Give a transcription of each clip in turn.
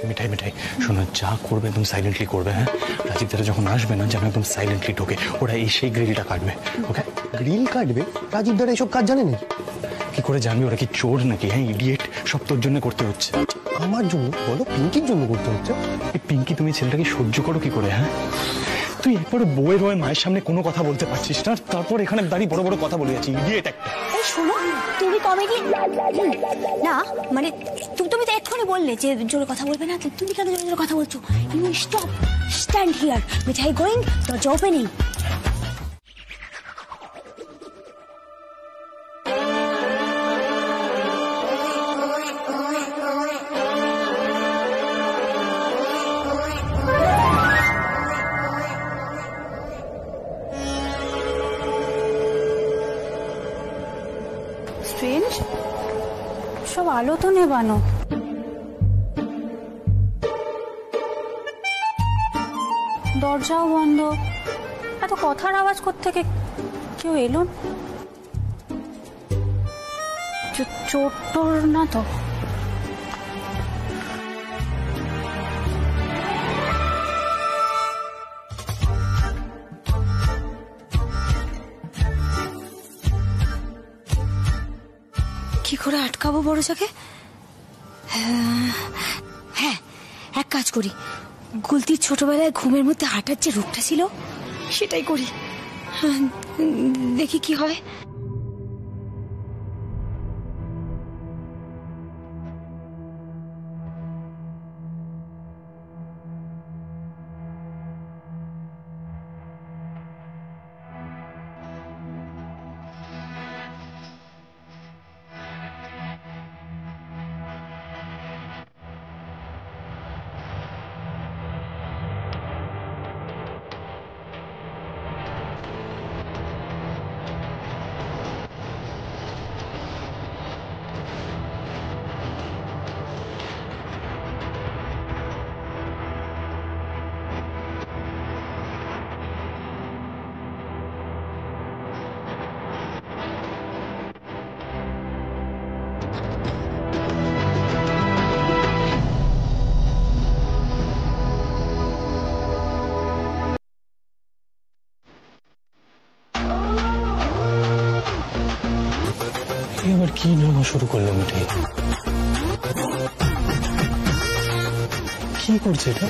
মিঠাই মিঠাই শোনো, যা করবে একদম সাইলেন্টলি করবে। হ্যাঁ, রাজীব দাদা যখন আসবে না যেন একদম সাইলেন্টলি ঢোকে, ওরা সেই গ্রিলটা কাটবে। ওকে? গ্রিল কাটবে? রাজীব দাদা এসব কাজ জানে না? কি করে জানবি? ওরা কি চোর নাকি? হ্যাঁ, ইডিয়েট। সব তোর জন্য করতে হচ্ছে। আমার জন্য বলো? পিঙ্কির জন্য করতে হচ্ছে? এই পিঙ্কি, তুমি ছেলেটাকে সহ্য করো কি করে? হ্যাঁ, তুই একবারে বউয়ের হয়ে মায়ের সামনে কোনো কথা বলতে পারছিস না, তারপর এখানে দাঁড়িয়ে বড় বড় কথা বলে যাচ্ছি। ইডিয়েট একটা। এই শোনো, তুমি কমেডি না, মানে তুমি তো এক্ষুনি বললে যে জোরে কথা বলবে না, তুমি কেন জোরে জোরে কথা বলছো? You stop, stand here. Mithai going, দরজা ওপেনিং। স্ট্রেঞ্জ, সব আলো তো নেবানো। দরজাও বন্ধ, এত কথার আওয়াজ কোত্থেকে? কেউ এলো? চোর টোর না তো? কি করে আটকাবো বড়জাকে? হ্যাঁ, এক কাজ করি, গুলতির ছোটবেলায় ঘুমের মধ্যে হাঁটার যে রূপটা ছিল সেটাই করি, দেখি কি হয়। এবার কি ড্রামা শুরু করলো মিঠাই? কি করছে এটা?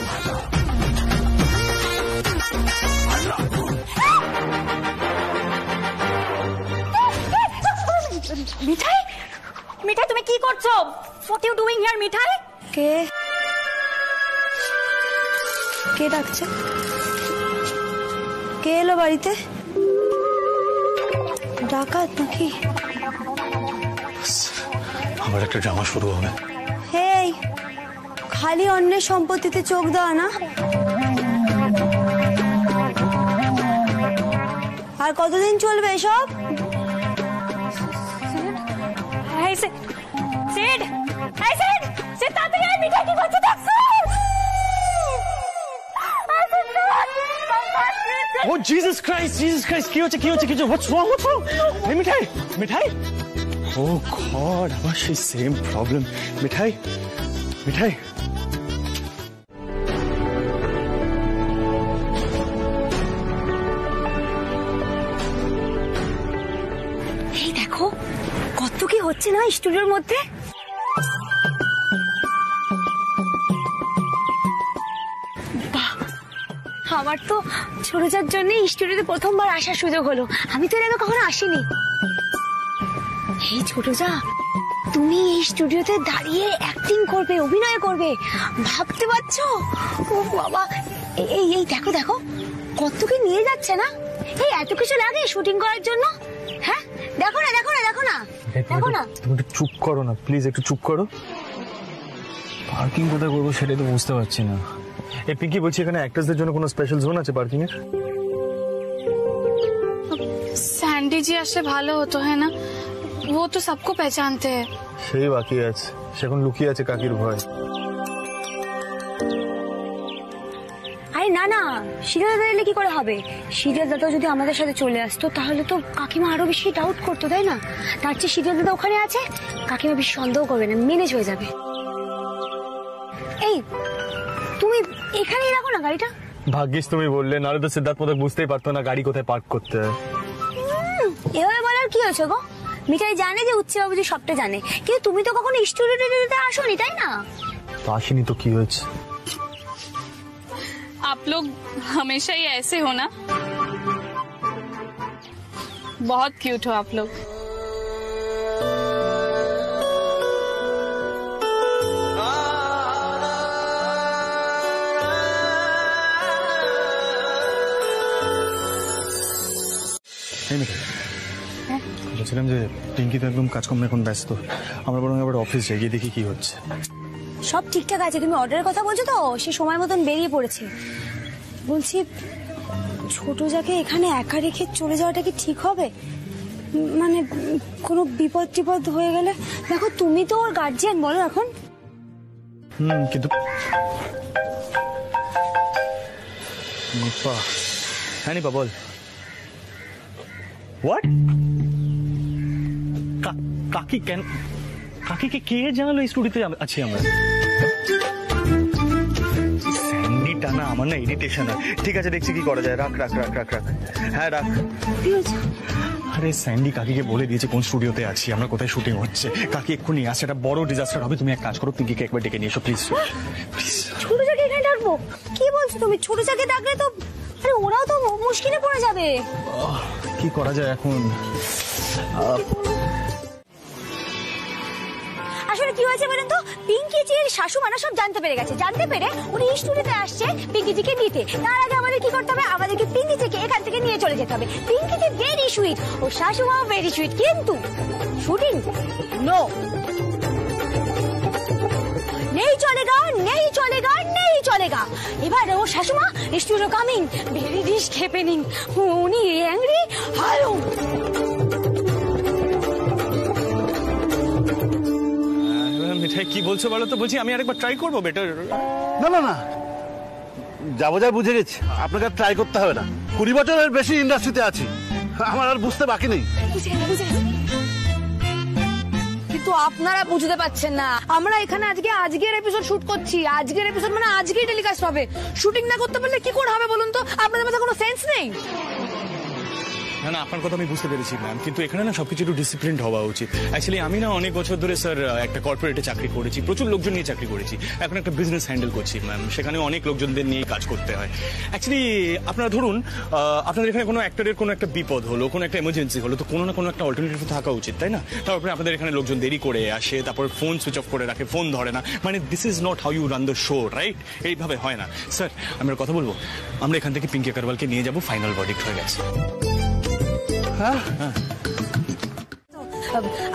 মিঠাই, মিঠাই তুমি কি করছো? হোয়াট ইউ ডুইং হিয়ার মিঠাই? কে কে ডাকছে? কে এলো বাড়িতে? ডাকাত নাকি? আবার একটা ড্রামা শুরু হবে। হেই, খালি অন্যের সম্পত্তিতে চোখ দেওয়া না। আর কতদিন চলবে এসব? Oh Jesus Christ, Jesus Christ, কি হচ্ছে? What's wrong? Hey মিঠাই, মিঠাই। Oh God, আবার সেই সেম প্রবলেম। মিঠাই, মিঠাই। এই দেখো কত কি হচ্ছে না স্টুডিওর মধ্যে। আমার তো ছোটজার জন্য স্টুডিওতে প্রথমবার আসার সুযোগ হলো। আমি তো এর আগে কখনো আসিনি। এই ছোটজা, তুমি এই স্টুডিওতে দাঁড়িয়ে অ্যাক্টিং করবে, অভিনয় করবে, ভাবতে পারছো? ও বাবা, এই এই দেখো দেখো কত কি নিয়ে যাচ্ছে না। এই এত কিছু লাগে শুটিং করার জন্য? হ্যাঁ, দেখো না দেখো না দেখো না। দেখো না। তুমি একটু চুপ করো না প্লিজ, একটু চুপ করো। পার্কিং কোথায় করবো সেটাই তো বুঝতে পারছি না। এই পিঙ্কি বলছি, এখানে অ্যাক্টরসদের জন্য কোনো স্পেশাল জোন আছে পার্কিং এর? सैंडी जी আসলে ভালো হতো, है ना? वो तो सबको पहचानते हैं। সেই বাকি আছে, সে এখন লুকিয়ে আছে কাকির ভয়। আরে না না, সিরিয়াল দাদা এলে কি করে হবে? সিরিয়াল দাদা যদি আমাদের সাথে চলে আসতো তাহলে তো কাকিমা আরো বেশি ডাউট করতো, তাই না? তার চেয়ে সিরিয়াল দাদা ওখানে আছে, কাকিমা বেশি সন্দেহ করবে না, ম্যানেজ হয়ে যাবে। এই তুমি এখানেই রাখো না গাড়িটা। ভাগ্যিস তুমি বললে, নাহলে তো সিদ্ধার্থ মোদক বুঝতেই পারতো না গাড়ি কোথায় পার্ক করতে হয়। এভাবে বলার কি হয়েছে গো? মিঠাই জানে যে উচ্চ বাবুজি সবটা জানে, কিন্তু তুমি তো কখনো স্টুডিওতে আসোনি, তাই না? তো আসেনি তো কি হয়েছে? आप लोग हमेशा ही ऐसे हो ना? बहुत क्यूट हो आप लोग। বলছিলাম যে পিঙ্কি তো একদম কাজকর্মে এখন ব্যস্ত, আমরা বরং এবার অফিস যাই, গিয়ে দেখি কি হচ্ছে। সব ঠিকঠাক আছে, তুমি অর্ডারের কথা বলছো তো, সে সময় মতন বেরিয়ে পড়েছে। বলছি ছোট যাকে এখানে একা রেখে চলে যাওয়াটা কি ঠিক হবে? মানে কোনো বিপদ টিপদ হয়ে গেলে, দেখো তুমি তো ওর গার্জিয়ান, বলো এখন। কিন্তু নিপা, হ্যাঁ নিপা বল। হোয়াট? কাকি কেন? কাকিকে কে জানালো এই স্টুডিওতে আছি আমরা? স্যান্ডি টানা আমার না ইরিটেশন হয়। ঠিক আছে দেখছি কি করা যায়। রাখ রাখ রাখ রাখ রাখ হ্যাঁ রাখ। আরে স্যান্ডি কাকিকে বলে দিয়েছে কোন স্টুডিওতে আছি, আমরা কোথায় শুটিং হচ্ছে। কাকি এক্ষুনি আসছে, একটা বড় ডিজাস্টার হবে। তুমি এক কাজ করো, পিঙ্কিকে একবার ডেকে নিয়ে এসো প্লিজ। ছোট যাকে এখানে ডাকবো? কি বলছো তুমি? ছোট যাকে ডাকলে তো আরে ওরাও তো মুশকিলে পড়ে যাবে। কি করা যায় এখন? আসলে কি হয়েছে বলেন তো, পিঙ্কি জির শাশুমানা সব জানতে পেরে গেছে। জানতে পেরে উনি স্টুডিওতে আসছে পিঙ্কি জিকে নিতে। তার আগে আমাদের কি করতে হবে? আমাদেরকে পিঙ্কি জিকে এখান থেকে নিয়ে চলে যেতে হবে। পিঙ্কি জি ভেরি সুইট, ও শাশুমাও ভেরি সুইট, কিন্তু শুটিং নো, নেই চলেগা, নেই চলেগা, নেই চলেগা। এবার ও শাশুমা studio coming, very risk happening, উনি অ্যাংরি। হ্যালো মিঠাই, কি বলছো বলো তো? বলছি আমি আরেকবার ট্রাই করবো বেটার। না না না, যাবো যা বুঝে গেছি, আপনাকে আর ট্রাই করতে হবে না। 20 বছরের বেশি ইন্ডাস্ট্রিতে আছি, আমার আর বুঝতে বাকি নেই। কিন্তু আপনারা বুঝতে পারছেন না, আমরা এখানে আজকের এপিসোড শুট করছি। আজকের এপিসোড মানে আজকেই টেলিকাস্ট হবে। শুটিং না করতে পারলে কি করে হবে বলুন তো? আপনাদের মাঝে কোনো সেন্স নেই? না না, আপনার কথা আমি বুঝতে পেরেছি ম্যাম, কিন্তু এখানে না সবকিছু একটু ডিসিপ্লিনড হওয়া উচিত। অ্যাকচুয়ালি আমি না অনেক বছর ধরে স্যার একটা কর্পোরেটে চাকরি করেছি, প্রচুর লোকজন নিয়ে চাকরি করেছি। এখন একটা বিজনেস হ্যান্ডেল করছি ম্যাম, সেখানে অনেক লোকজনদের নিয়ে কাজ করতে হয়। অ্যাকচুয়ালি আপনারা ধরুন আপনাদের এখানে কোনো অ্যাক্টরের কোনো একটা বিপদ হলো, কোনো একটা এমার্জেন্সি হলো, তো কোনো না কোনো একটা অল্টারনেটিভ থাকা উচিত, তাই না? তারপরে আপনাদের এখানে লোকজন দেরি করে আসে, তারপর ফোন সুইচ অফ করে রাখে, ফোন ধরে না। মানে this is not how you run the show, right? এইভাবে হয় না স্যার। আমরা কথা বলবো, আমরা এখান থেকে পিঙ্কি আগরওয়ালকে নিয়ে যাবো, ফাইনাল ভার্ডিক্ট হয়ে গেছে।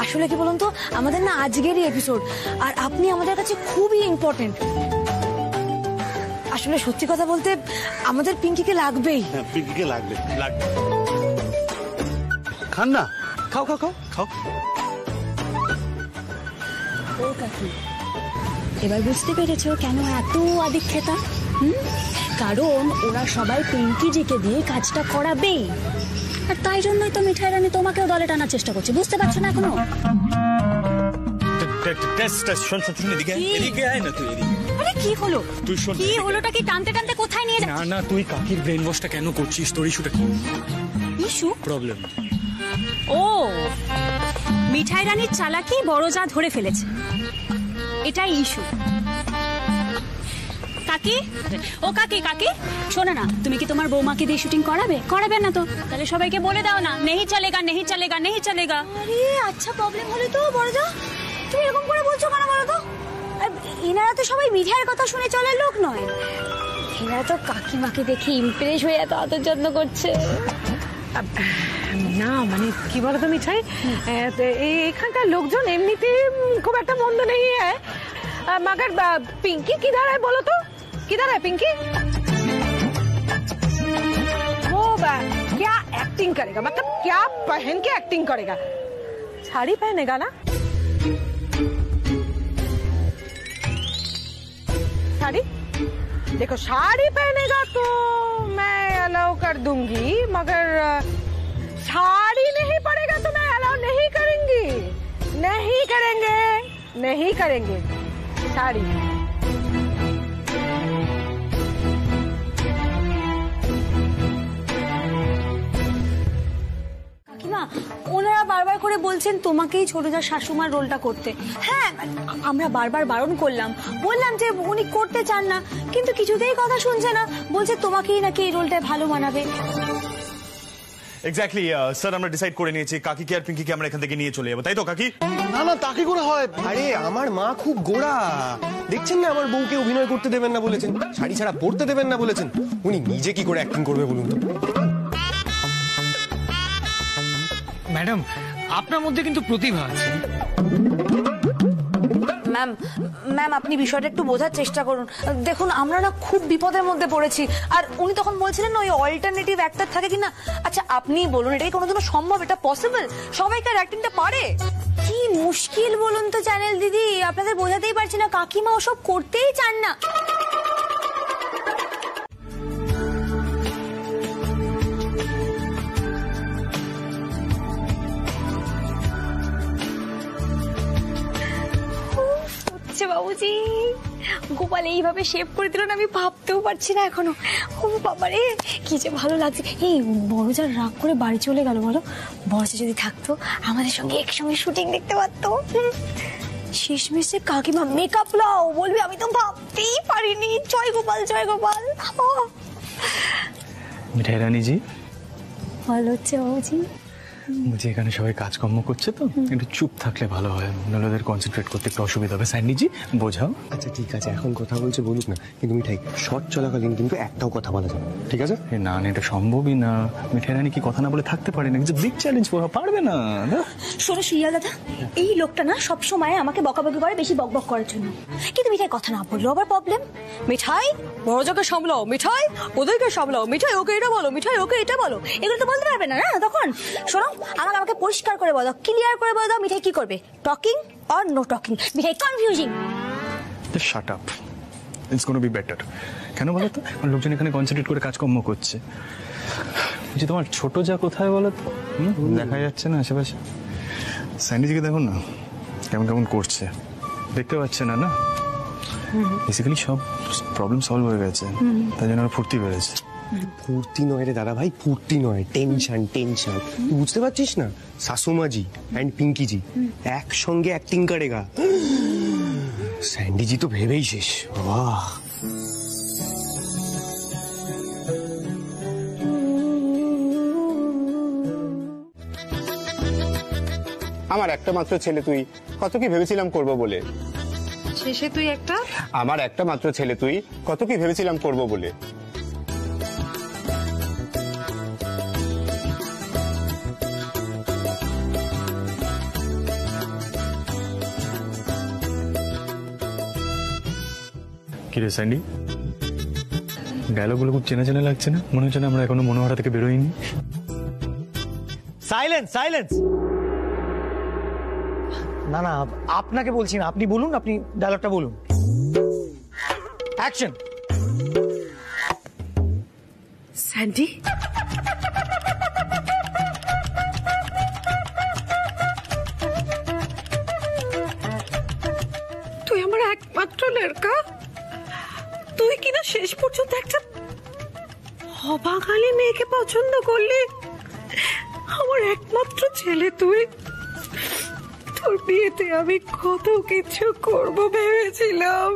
আসলে কি বলুন তো, আমাদের না আজকেরই এপিসোড, আর আপনি আমাদের কাছে খুবই ইম্পর্টেন্ট। আসলে সত্যি কথা বলতে আমাদের পিঙ্কিকে লাগবেই। পিঙ্কিকে লাগবে। লাগবে। খান না, খাও খাও খাও খাও। ও কাকি, এবার বুঝতে পেরেছো কেন এত আদিক্ষেতা? কারণ ওরা সবাই পিঙ্কি জিকে দিয়ে কাজটা করাবেই, আর তাই জন্যই তো মিঠাই রানী তোমাকেও দলে টানার চেষ্টা করছে। বুঝতে পারছো না এখনো? আরে কি হলো? তুই শোন, কি হলোটা কি? টানতে টানতে কোথায় নিয়ে না না, তুই কাকির ব্রেন ওয়াশটা কেন করছিস? তোর ইস্যুটা কি? ইস্যু? প্রবলেম? ও মিঠাই রানীর চালাকি বড় যা ধরে ফেলেছে, এটাই ইস্যু। কাকি, ও কাকি, কাকি শোনো না, তুমি কি তোমার বৌমাকে দিয়ে শুটিং করাবে? করাবে না তো তাহলে সবাইকে বলে দাও না, নেহি চলেগা, নেহি চলেগা, নেহি চলেগা। আরে আচ্ছা, প্রবলেম হলে তো বড়জা তুমি এরকম করে বলছো কেন বলো তো? আর এনারা তো সবাই মিঠাইয়ের কথা শুনে চলার লোক নয়, এনারা তো কাকিমাকে দেখে ইমপ্রেস হয়ে এত আদর যত্ন করছে। না মানে কি বলো তো মিঠাই, এখানকার লোকজন এমনিতে খুব একটা মন্দ নেই হ্যাঁ, मगर पिंकी किधर है बोलो तो, किधर है पिंकी? वो क्या एक्टिंग करेगा, मतलब क्या पहन के एक्टिंग करेगा? साड़ी पहनेगा ना? साड़ी देखो, साड़ी पहनेगा तो मैं अलाउ कर दूंगी, मगर साड़ी नहीं पड़ेगा तो मैं अलाउ नहीं करेंगी, नहीं करेंगे, नहीं करेंगे साड़ी। কাকিমা, ওনারা বারবার করে বলছেন তোমাকেই ছোট যা শাশুমার রোলটা করতে। হ্যাঁ, আমরা বারবার বারণ করলাম, বললাম যে উনি করতে চান না, কিন্তু কিছুতেই কথা শুনছে না, বলছে তোমাকেই নাকি এই রোলটায় ভালো মানাবে। এক্স্যাক্টলি স্যার, আমরা ডিসাইড করে নিয়েছি কাকিকে আর পিঙ্কিকে আমরা এখান থেকে নিয়ে চলে যাবো, তাই তো কাকি? না না, তাকে করে হয়? আরে আমার মা খুব গোড়া, দেখছেন না আমার বউকে অভিনয় করতে দেবেন না বলেছেন, শাড়ি ছাড়া পরতে দেবেন না বলেছেন, উনি নিজে কি করে অ্যাক্টিং করবে বলুন তো? ম্যাডাম, আপনার মধ্যে কিন্তু প্রতিভা আছে। ম্যাম ম্যাম আপনি বিষয়টা একটু বোঝার চেষ্টা করুন। দেখুন, আমরা না খুব বিপদের মধ্যে পড়েছি, আর উনি তখন বলছিলেন না ওই অল্টারনেটিভ অ্যাক্টর থাকে কিনা। আচ্ছা আপনি বলুন, এটাই কোনোদিনও সম্ভব? এটা পসিবল? সবাইকার অ্যাক্টিংটা পারে? কি মুশকিল বলুন তো চ্যানেল দিদি, আপনাদের বোঝাতেই পারছি না, কাকিমা ওসব করতেই চান না। বাবুজি, গোপাল এইভাবে শেভ করে দিল না, আমি ভাবতেও পারছি না এখনো। ও বাবারে, কি যে ভালো লাগছে। এই বড়জার রাগ করে বাড়ি চলে গেল, বলো বড়জা যদি থাকতো আমাদের সঙ্গে একসঙ্গে শুটিং দেখতে পারতো। শেষমেশে কাকিমা মেকআপ লাও বলবি, আমি তো ভাবতেই পারিনি। জয় গোপাল, জয় গোপাল। মিঠাই রানী জি, ভালো হচ্ছে বাবুজি। বলছি এখানে সবাই কাজকর্ম করছে তো, একটু চুপ থাকলে ভালো হয়, নাহলে ওদের কনসেন্ট্রেট করতে একটু অসুবিধা হবে। স্যান্ডি জি বোঝাও। আচ্ছা ঠিক আছে, এখন কথা বলছে বলুক না, কিন্তু মিঠাই শর্ট চলাকালীন কিন্তু একটাও কথা বলা যাবে, ঠিক আছে? না না, এটা সম্ভবই না। মিঠাই রানী কি কথা না বলে থাকতে পারে না, বিগ চ্যালেঞ্জ পারবে না। শোনো শিয়াল দাদা, এই লোকটা না সবসময় আমাকে বকাবকি করে বেশি বকবক করার জন্য, কিন্তু মিঠাই কথা না বললো আবার প্রবলেম। মিঠাই বড়জাকে সামলাও, মিঠাই ওদেরকে সামলাও, মিঠাই ওকে এটা বলো, মিঠাই ওকে এটা বলো, এগুলো তো বলতে পারবে না না তখন। শোনো, আমাকে পরিষ্কার করে বলো, ক্লিয়ার করে বলে দাও, মিঠাই কি করবে, talking or no talking? Mithai confusing. Shut up, it's gonna be better. কেন বলো তো, লোকজন এখানে কনসেন্ট্রেট করে কাজকর্ম করছে। যে তোমার ছোট যা কোথায় বলো তো, দেখা যাচ্ছে না আশেপাশে। স্যান্ডিজিকে দেখুন না কেমন কেমন করছে, দেখতে পাচ্ছে না না? বেসিক্যালি সব প্রবলেম সলভ হয়ে গেছে, তাই জন্য ফুর্তি বেড়েছে। ফুর্তি নয় রে দাদা ভাই, ফুর্তি নয়, টেনশন টেনশন। তুই বুঝতে পারছিস না, শাশুমা জি এন্ড পিঙ্কি জি একসঙ্গে অ্যাক্টিং করেগা। স্যান্ডি জি তো ভেবেই শেষ। বাহ, আমার একটা মাত্র ছেলে, তুই কত কি ভেবেছিলাম করব বলে। শেষে তুই একটা, আমার একটা মাত্র ছেলে, তুই কত কি ভেবেছিলাম করব বলে। কিরে স্যান্ডি, ডায়লগগুলো খুব চেনা চেনা লাগছে না? মনে হচ্ছে না আমরা এখনো মনোহরা থেকে বেরোইনি। Silence, silence. না না, আপনাকে বলছি না, আপনি বলুন, আপনি ডায়লগটা বলুন। অ্যাকশন। স্যান্ডি তুই আমার একমাত্র লড়কা, তুই কিনা শেষ পর্যন্ত একটা অবাঙালি মেয়েকে পছন্দ করলি। আমার একমাত্র ছেলে তুই, তোর বিয়েতে আমি কত কিছু করব ভেবেছিলাম।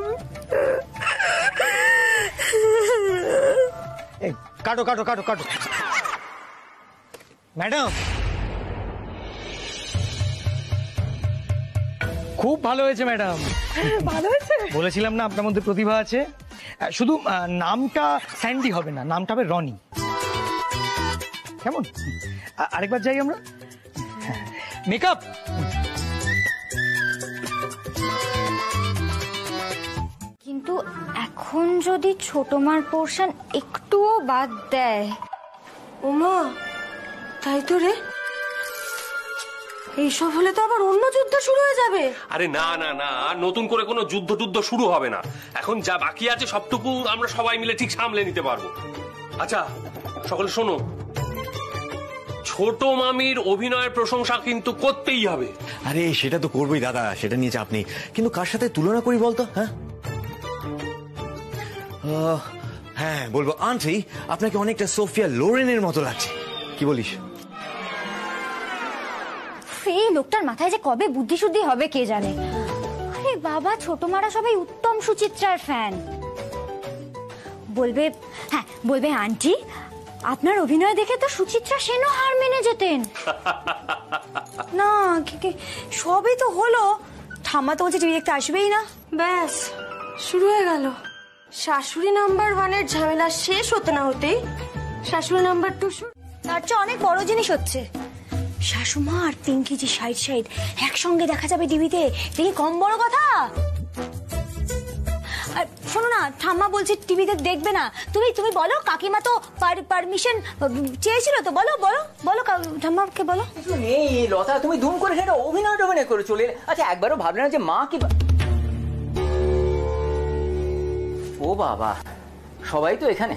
কাটো কাটো কাটো কাটো। ম্যাডাম, খুব ভালো হয়েছে ম্যাডাম, ভালো হয়েছে। বলেছিলাম না আপনার মধ্যে প্রতিভা আছে। শুধু নামটা স্যান্ডি হবে না, নামটা হবে রনি। কেমন? আরেকবার যাই আমরা। মেকআপ কিন্তু এখন যদি ছোট মার পোর্শন একটুও বাদ দেয়। ওমা, তাই তো রে, এইসব হলে তো আবার অন্য যুদ্ধ শুরু হয়ে যাবে। আরে না না না, নতুন করে কোনো যুদ্ধ শুরু হবে না। এখন যা বাকি আছে সবটুকু আমরা সবাই মিলে ঠিক সামলে নিতে পারবো। আচ্ছা সকলে শোনো, ছোট মামির অভিনয়ের প্রশংসা কিন্তু করতেই হবে। আরে সেটা তো করবোই দাদা, সেটা নিয়ে চাপ নেই, কিন্তু কার সাথে তুলনা করি বলতো? হ্যাঁ বলবো, আন্টি আপনাকে অনেকটা সোফিয়া লোরেনের মতো লাগছে, কি বলিস? এই লোকটার মাথায় যে কবে বুদ্ধি শুদ্ধি হবে কে জানে। আরে বাবা, ছোট মারা সবাই উত্তম সুচিত্রার ফ্যান। বলবে, হ্যাঁ বলবে, আন্টি আপনার অভিনয় দেখে তো সুচিত্রা সেনও হার মেনে যেতেন। না সবই তো হলো, ঠাম্মা তো বলছে টিভি দেখতে আসবেই না। ব্যাস শুরু হয়ে গেল শাশুড়ি নাম্বার 1-এর ঝামেলা। শেষ হতে না হতেই শাশুড়ি নাম্বার 2 শুরু। তার চেয়ে অনেক বড় জিনিস হচ্ছে, শাশুমা আর পিঙ্কি জি সাইড একসঙ্গে দেখা যাবে টিভিতে। দেখি কম বড় কথা? আর শোনো না, ঠাম্মা বলছে টিভিতে দেখবে না। তুমি বলো, কাকিমা তো পারমিশন চেয়েছিল তো, বলো বলো বলো ঠাম্মাকে বলো। এই লতা, তুমি ধুম করে সেটা অভিনয় করে চলে। আচ্ছা একবারও ভাবলে না যে মা কি? ও বাবা, সবাই তো এখানে।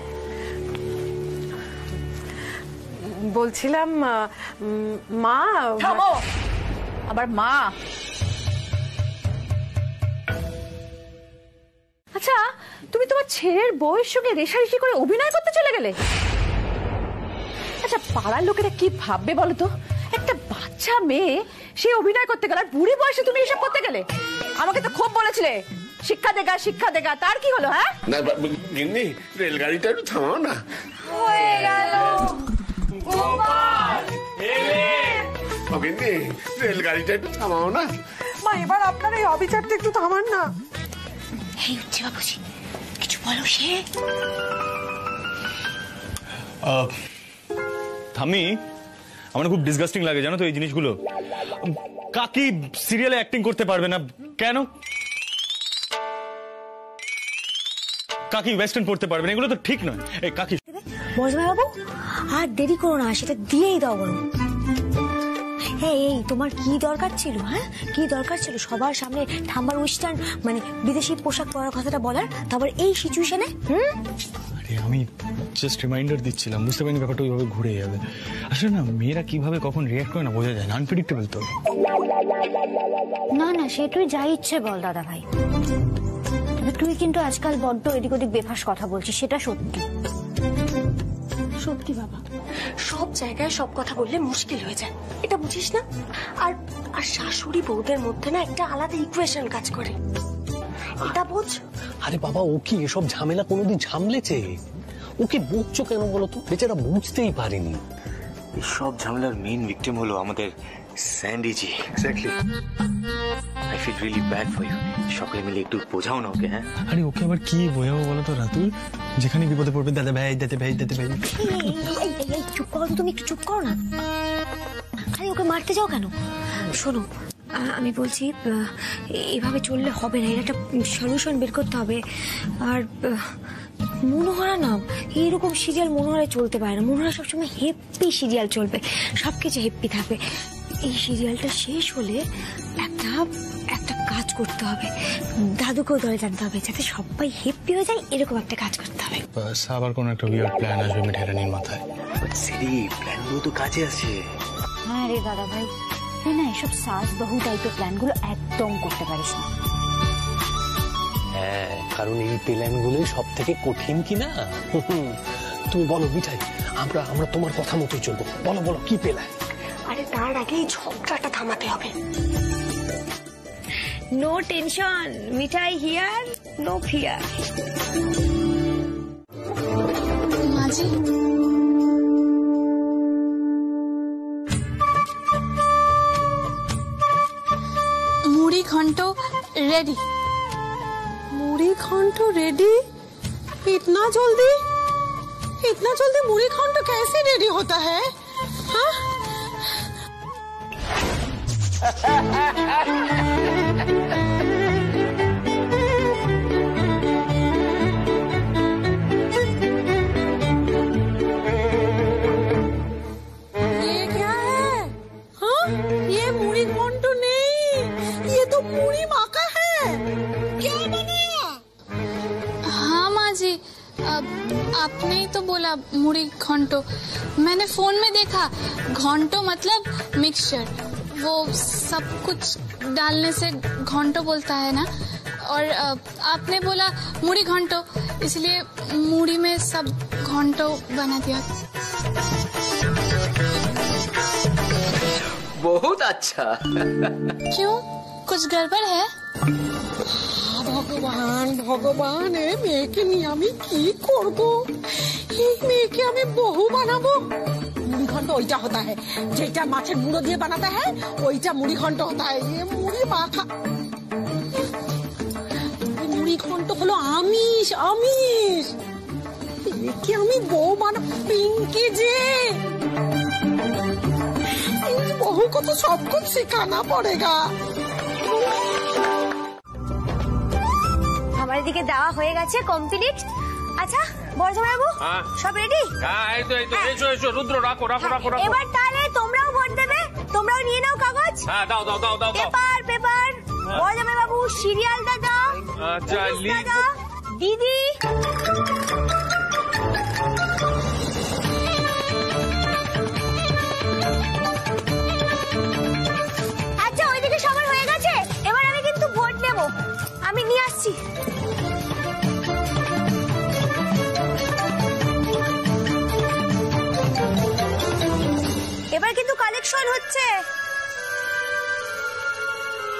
বলছিলাম মা। থামো, আবার মা? আচ্ছা তুমি তোমার ছেলের বউয়ের সঙ্গে রেশারেশি করে অভিনয় করতে চলে গেলে? আচ্ছা পাড়ার লোকেরা কি ভাববে বলো তো? একটা বাচ্চা মেয়ে সে অভিনয় করতে গেল, আর বুড়ি বয়সে তুমি এসব করতে গেলে। আমাকে তো খুব বলেছিলে শিক্ষা দেগা, তার কি হলো? হ্যাঁ না গিন্নি, রেলগাড়িটা একটু থামাও না। হয়ে গেল গিন্নি, রেলগাড়িটা একটু থামাও না। মা, এবার আপনার এই অবিচারটা একটু থামান না। এই হচ্ছে বাবুজি, কিছু বলো। সে থামি, আমার খুব ডিসগাস্টিং লাগে জানো তো এই জিনিসগুলো। কাকি সিরিয়ালে অ্যাক্টিং করতে পারবে না কেন? কাকি ওয়েস্টার্ন পড়তে পারবে না, এগুলো তো ঠিক নয়। এই কাকি বজমা বাবু, আর দেরি করো না, সেটা দিয়েই দাও বলো। হ্যাঁ, এই তোমার কি দরকার ছিল? হ্যাঁ, কি দরকার ছিল সবার সামনে ঠাম্বার ওয়েস্টার্ন মানে বিদেশি পোশাক পরার কথাটা বলার, তারপর এই সিচুয়েশনে? আরে আমি জাস্ট রিমাইন্ডার দিচ্ছিলাম, বুঝতে পারিনি ব্যাপারটা ওইভাবে ঘুরে যাবে। আসলে না, মেয়েরা কিভাবে কখন রিয়াক্ট করে না বোঝা যায় না, আনপ্রেডিক্টেবল তো। না না, সে তুই যা ইচ্ছে বল দাদা ভাই, তুই কিন্তু আজকাল বড্ড এদিক ওদিক বেফাস কথা বলছিস, সেটা সত্যি। সত্যি বাবা, সব জায়গায় সব কথা বললে মুশকিল হয়ে যায়, এটা বুঝিস না? আর শাশুড়ি বউদের মধ্যে না একটা আলাদা ইকুয়েশন কাজ করে, এটা বোঝ। আরে বাবা, ও কি এসব ঝামেলা কোনোদিন সামলেছে? ওকে বকছো কেন বলো তো? বেচারা বুঝতেই পারেনি। সব ঝামেলার মেইন ভিকটিম হলো আমাদের Sandy ji. Exactly, I feel really bad for you. সকলে মিলে একটু বোঝাও না ওকে। হ্যাঁ, আরে ওকে আবার কি বোঝাবো বলো তো রাতুল? যেখানে বিপদে পড়বে দাদা ভাই দাদা ভাই দাদা ভাই। চুপ করো তো, তুমি একটু চুপ করো না। আরে ওকে মারতে যাও কেন? শোনো, আমি বলছি এভাবে চললে হবে না, এর একটা সলিউশন বের করতে হবে। আর মনোহরা নাম, এইরকম সিরিয়াল মনোহরায় চলতে পারে না। মনোহরা সবসময় হেপ্পি সিরিয়াল চলবে, সবকিছু হেপ্পি থাকবে। এই সিরিয়ালটা শেষ হলে একটা কাজ করতে হবে, দাদুকেও দলে জানতে হবে, যাতে সবাই হেপ্পি হয়ে যায়, এরকম একটা কাজ করতে হবে। আবার কোন একটা উইয়ার্ড প্ল্যান আসবে মিঠাইরানির মাথায়। সিরি প্ল্যানগুলো তো কাজে আছে। হ্যাঁ রে দাদা ভাই, তুই না এসব সাস বহু টাইপের প্ল্যানগুলো একদম করতে পারিস না। হ্যাঁ, কারণ এই প্ল্যানগুলোই সব থেকে কঠিন কিনা। তুমি বলো মিঠাই, আমরা তোমার কথা মতোই চলবো। বলো বলো, কি প্ল্যান? আরে তার আগে এই ঝগড়াটা থামাতে হবে। No tension, Mithai here, no fear. মাঝি মুড়ি ঘন্ট রেডি। মুড়ি ঘন্ট রেডি? ইতনা জলদি? इतना जल्दी मुड़ी खंड कैसे रेडी होता है? हाँ? ये क्या है? हाँ? ये मुड़ी खंड नहीं, ये तो मुड़ी माँ का है। क्या बनाया? हाँ माँ जी, आपने ही तो बोला मुड़ी घंटो। मैंने फोन में देखा, घंटो मतलब मिक्सचर, वो सब कुछ डालने से घंटो बोलता है ना। और आपने बोला मुड़ी घंटो, इसलिए मुड़ी में सब घंटो बना दिया। बहुत अच्छा। क्यों, कुछ गड़बड़ है? ভগবান ভগবান, এ মেয়েকে নিয়ে আমি কি করব? এই মেয়েকে আমি বহু বানাবো। মুড়ি ঘন্ট ওইটা হতা है, যেটা মাছের মুড়ো দিয়ে বানাতে है ওইটা মুড়ি ঘন্ট হতা है। ये মুড়ি মাখা মুড়ি ঘন্ট হলো আমিষ আমিষ। একে আমি বউ বানাবো। পিঙ্কি জি, इस बहू को तो सब कुछ सिखाना पड़ेगा। আমার দিকে দেওয়া হয়ে গেছে কমপ্লিট। আচ্ছা বর্ধমান বাবু, সব রেডি? হ্যাঁ, এই তো এসো এসো, রুদ্র রাখো রাখো রাখো রাখো। এবার তাহলে তোমরাও ভোট দেবে, তোমরাও নিয়ে নাও কাগজ। হ্যাঁ, দাও দাও দাও দাও দাও। Paper paper. বর্ধমান বাবু সিরিয়ালটা দাও। আচ্ছা, লিস্টটা দাও। দিদি আচ্ছা, ওইদিকে সবার হয়ে গেছে, এবার আমি কিন্তু ভোট দেব। আমি নিয়ে আসছি। এবার কিন্তু কালেকশন হচ্ছে।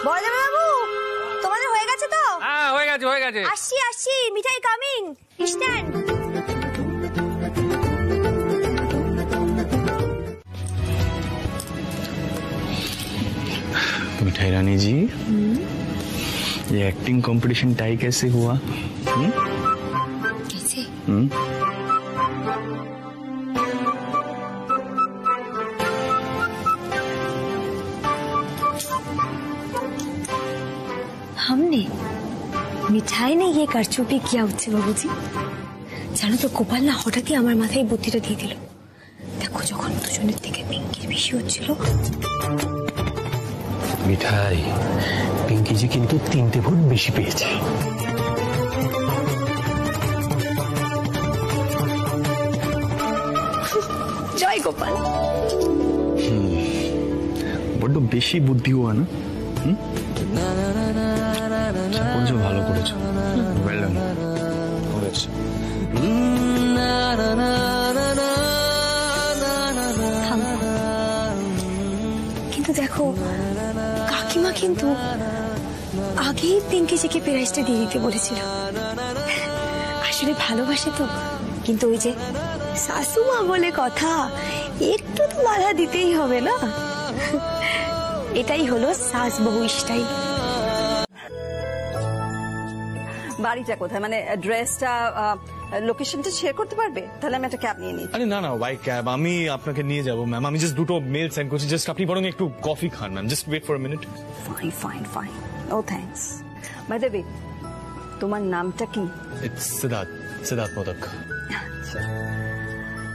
বর্ধমান বাবু, তোমাদের হয়ে গেছে তো? হ্যাঁ, হয়ে গেছে হয়ে গেছে। আসছি আসছি, মিঠাই কামিং। স্ট্যান্ড। मिठाई रानी जी, ये एक्टिंग कंपटीशन टाई कैसे हुआ? कैसे? हमने মিঠাই ने ये কারচুপি কিয়া হচ্ছে বাবুজি। জানো তো, গোপাল না হঠাৎই আমার মাথায় বুদ্ধিটা দিয়ে দিল। দেখো, যখন দুজনের থেকে পিঙ্কির বেশি হচ্ছিল। মিঠাই, পিঙ্কি জি কিন্তু 3টে ভোট বেশি পেয়েছে। জয় গোপাল। বড্ড বেশি বুদ্ধি হওয়া না? করেছো, ভালো করেছো, ওয়েল ডান করেছো। কিন্তু দেখো, কাকিমা কিন্তু আগেই পিঙ্কি জিকে প্রাইজটা দিয়ে দিতে বলেছিল। আসলে ভালোবাসে তো, কিন্তু ওই যে শাশুমা বলে কথা, একটু তো বাধা দিতেই হবে না। এটাই হলো শাশ বহু স্টাইল। বাড়িটা কোথায়, মানে অ্যাড্রেসটা, লোকেশনটা শেয়ার করতে পারবে? তাহলে আমি একটা ক্যাব নিয়ে নিই। আরে না না, বাই ক্যাব আমি আপনাকে নিয়ে যাবো ম্যাম। আমি জাস্ট দুটো মেল সেন্ড করছি, জাস্ট আপনি বরং একটু কফি খান ma'am. Just wait for a minute. Fine fine fine, no thanks. By the way, তোমার নামটা কি? ইটস সিদ্ধার্থ, সিদ্ধার্থ মোদক।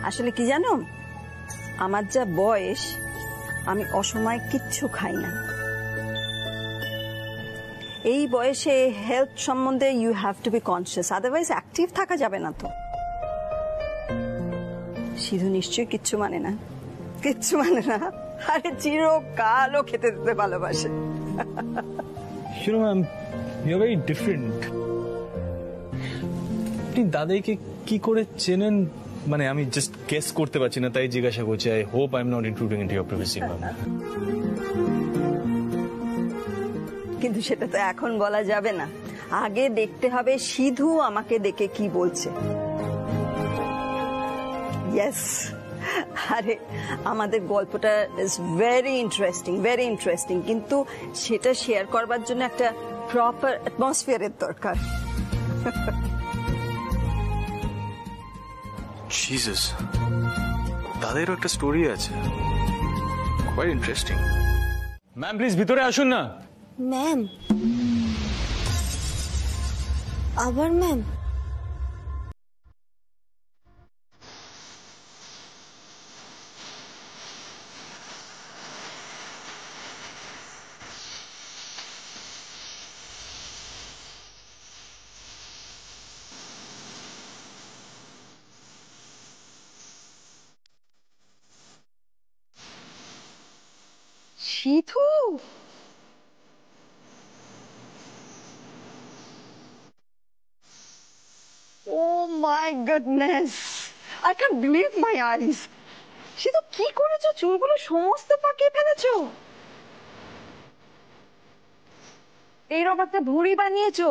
আসলে কি জানো, আমার যা বয়স, আমি অসময়ে কিচ্ছু খাই না। এই বয়সে হেলথ সম্বন্ধে you have to be conscious, otherwise active থাকা যাবে না তো। সিধু নিশ্চয়ই কিচ্ছু মানে না, কিচ্ছু মানে না। আরে চিরকালও খেতে দিতে ভালোবাসে। You know, ma'am, you're very different. আপনি দাদাইকে কি করে চেনেন? মানে আমি জাস্ট গেস করতে পারছি না, তাই জিজ্ঞাসা করছি। I hope I am not intruding into your privacy ma'am. কিন্তু সেটা তো এখন বলা যাবে না, আগে দেখতে হবে সিধু আমাকে দেখে কি বলছে। ইয়েস, আরে আমাদের গল্পটা ইজ ভেরি ইন্টারেস্টিং, কিন্তু সেটা শেয়ার করবার জন্য একটা প্রপার অ্যাটমসফিয়ারের দরকার। জিসাস, দাদারও একটা স্টোরি আছে, কোয়াইট ইন্টারেস্টিং। ম্যাম প্লিজ ভিতরে আসুন না। ম্যাম, আবার ma'am? Sidhu, Oh my goodness! I can't believe my eyes. Sidhu, কি করেছো? চুলগুলো সমস্ত পাকিয়ে ফেলেছো। এইরকম একটা ভুঁড়ি বানিয়েছো।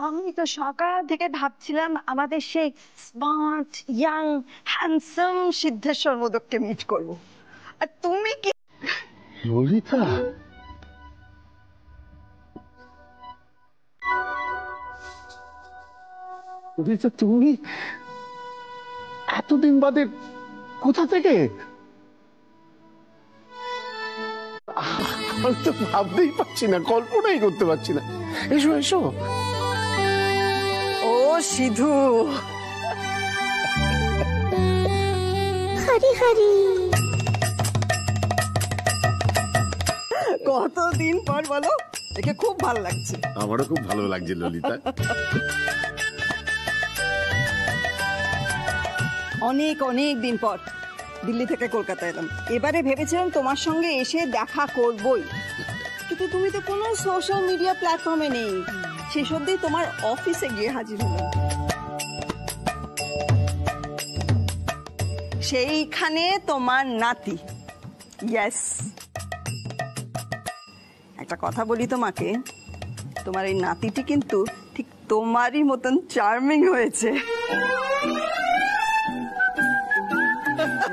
আমি তো সকাল থেকে ভাবছিলাম আমাদের সেই স্মার্ট ইয়াং হ্যান্ডসাম সিদ্ধেশ্বর মোদককে মিট করব, আর তুমি কি? ললিতা, ললিতা তুমি এতদিন বাদে কোথা থেকে? আমি তো ভাবতেই পারছি না, কল্পনাই করতে পারছি না। এসো এসো। ও সিধু, হরি হরি, কতদিন পর বলো, দেখে খুব ভালো লাগছে। আমারও খুব ভালো লাগছে ললিতা। অনেক অনেক দিন পর দিল্লি থেকে কলকাতা এলাম। এবারে ভেবেছিলাম তোমার সঙ্গে এসে দেখা করবই, কিন্তু তুমি তো কোনো সোশ্যাল মিডিয়া প্ল্যাটফর্মে নেই। শেষ অবধি তোমার অফিসে গিয়ে হাজির হলাম। সেইখানে তোমার নাতি। ইয়েস, একটা কথা বলি তোমাকে, তোমার এই নাতিটি কিন্তু ঠিক তোমারই মতন চার্মিং হয়েছে।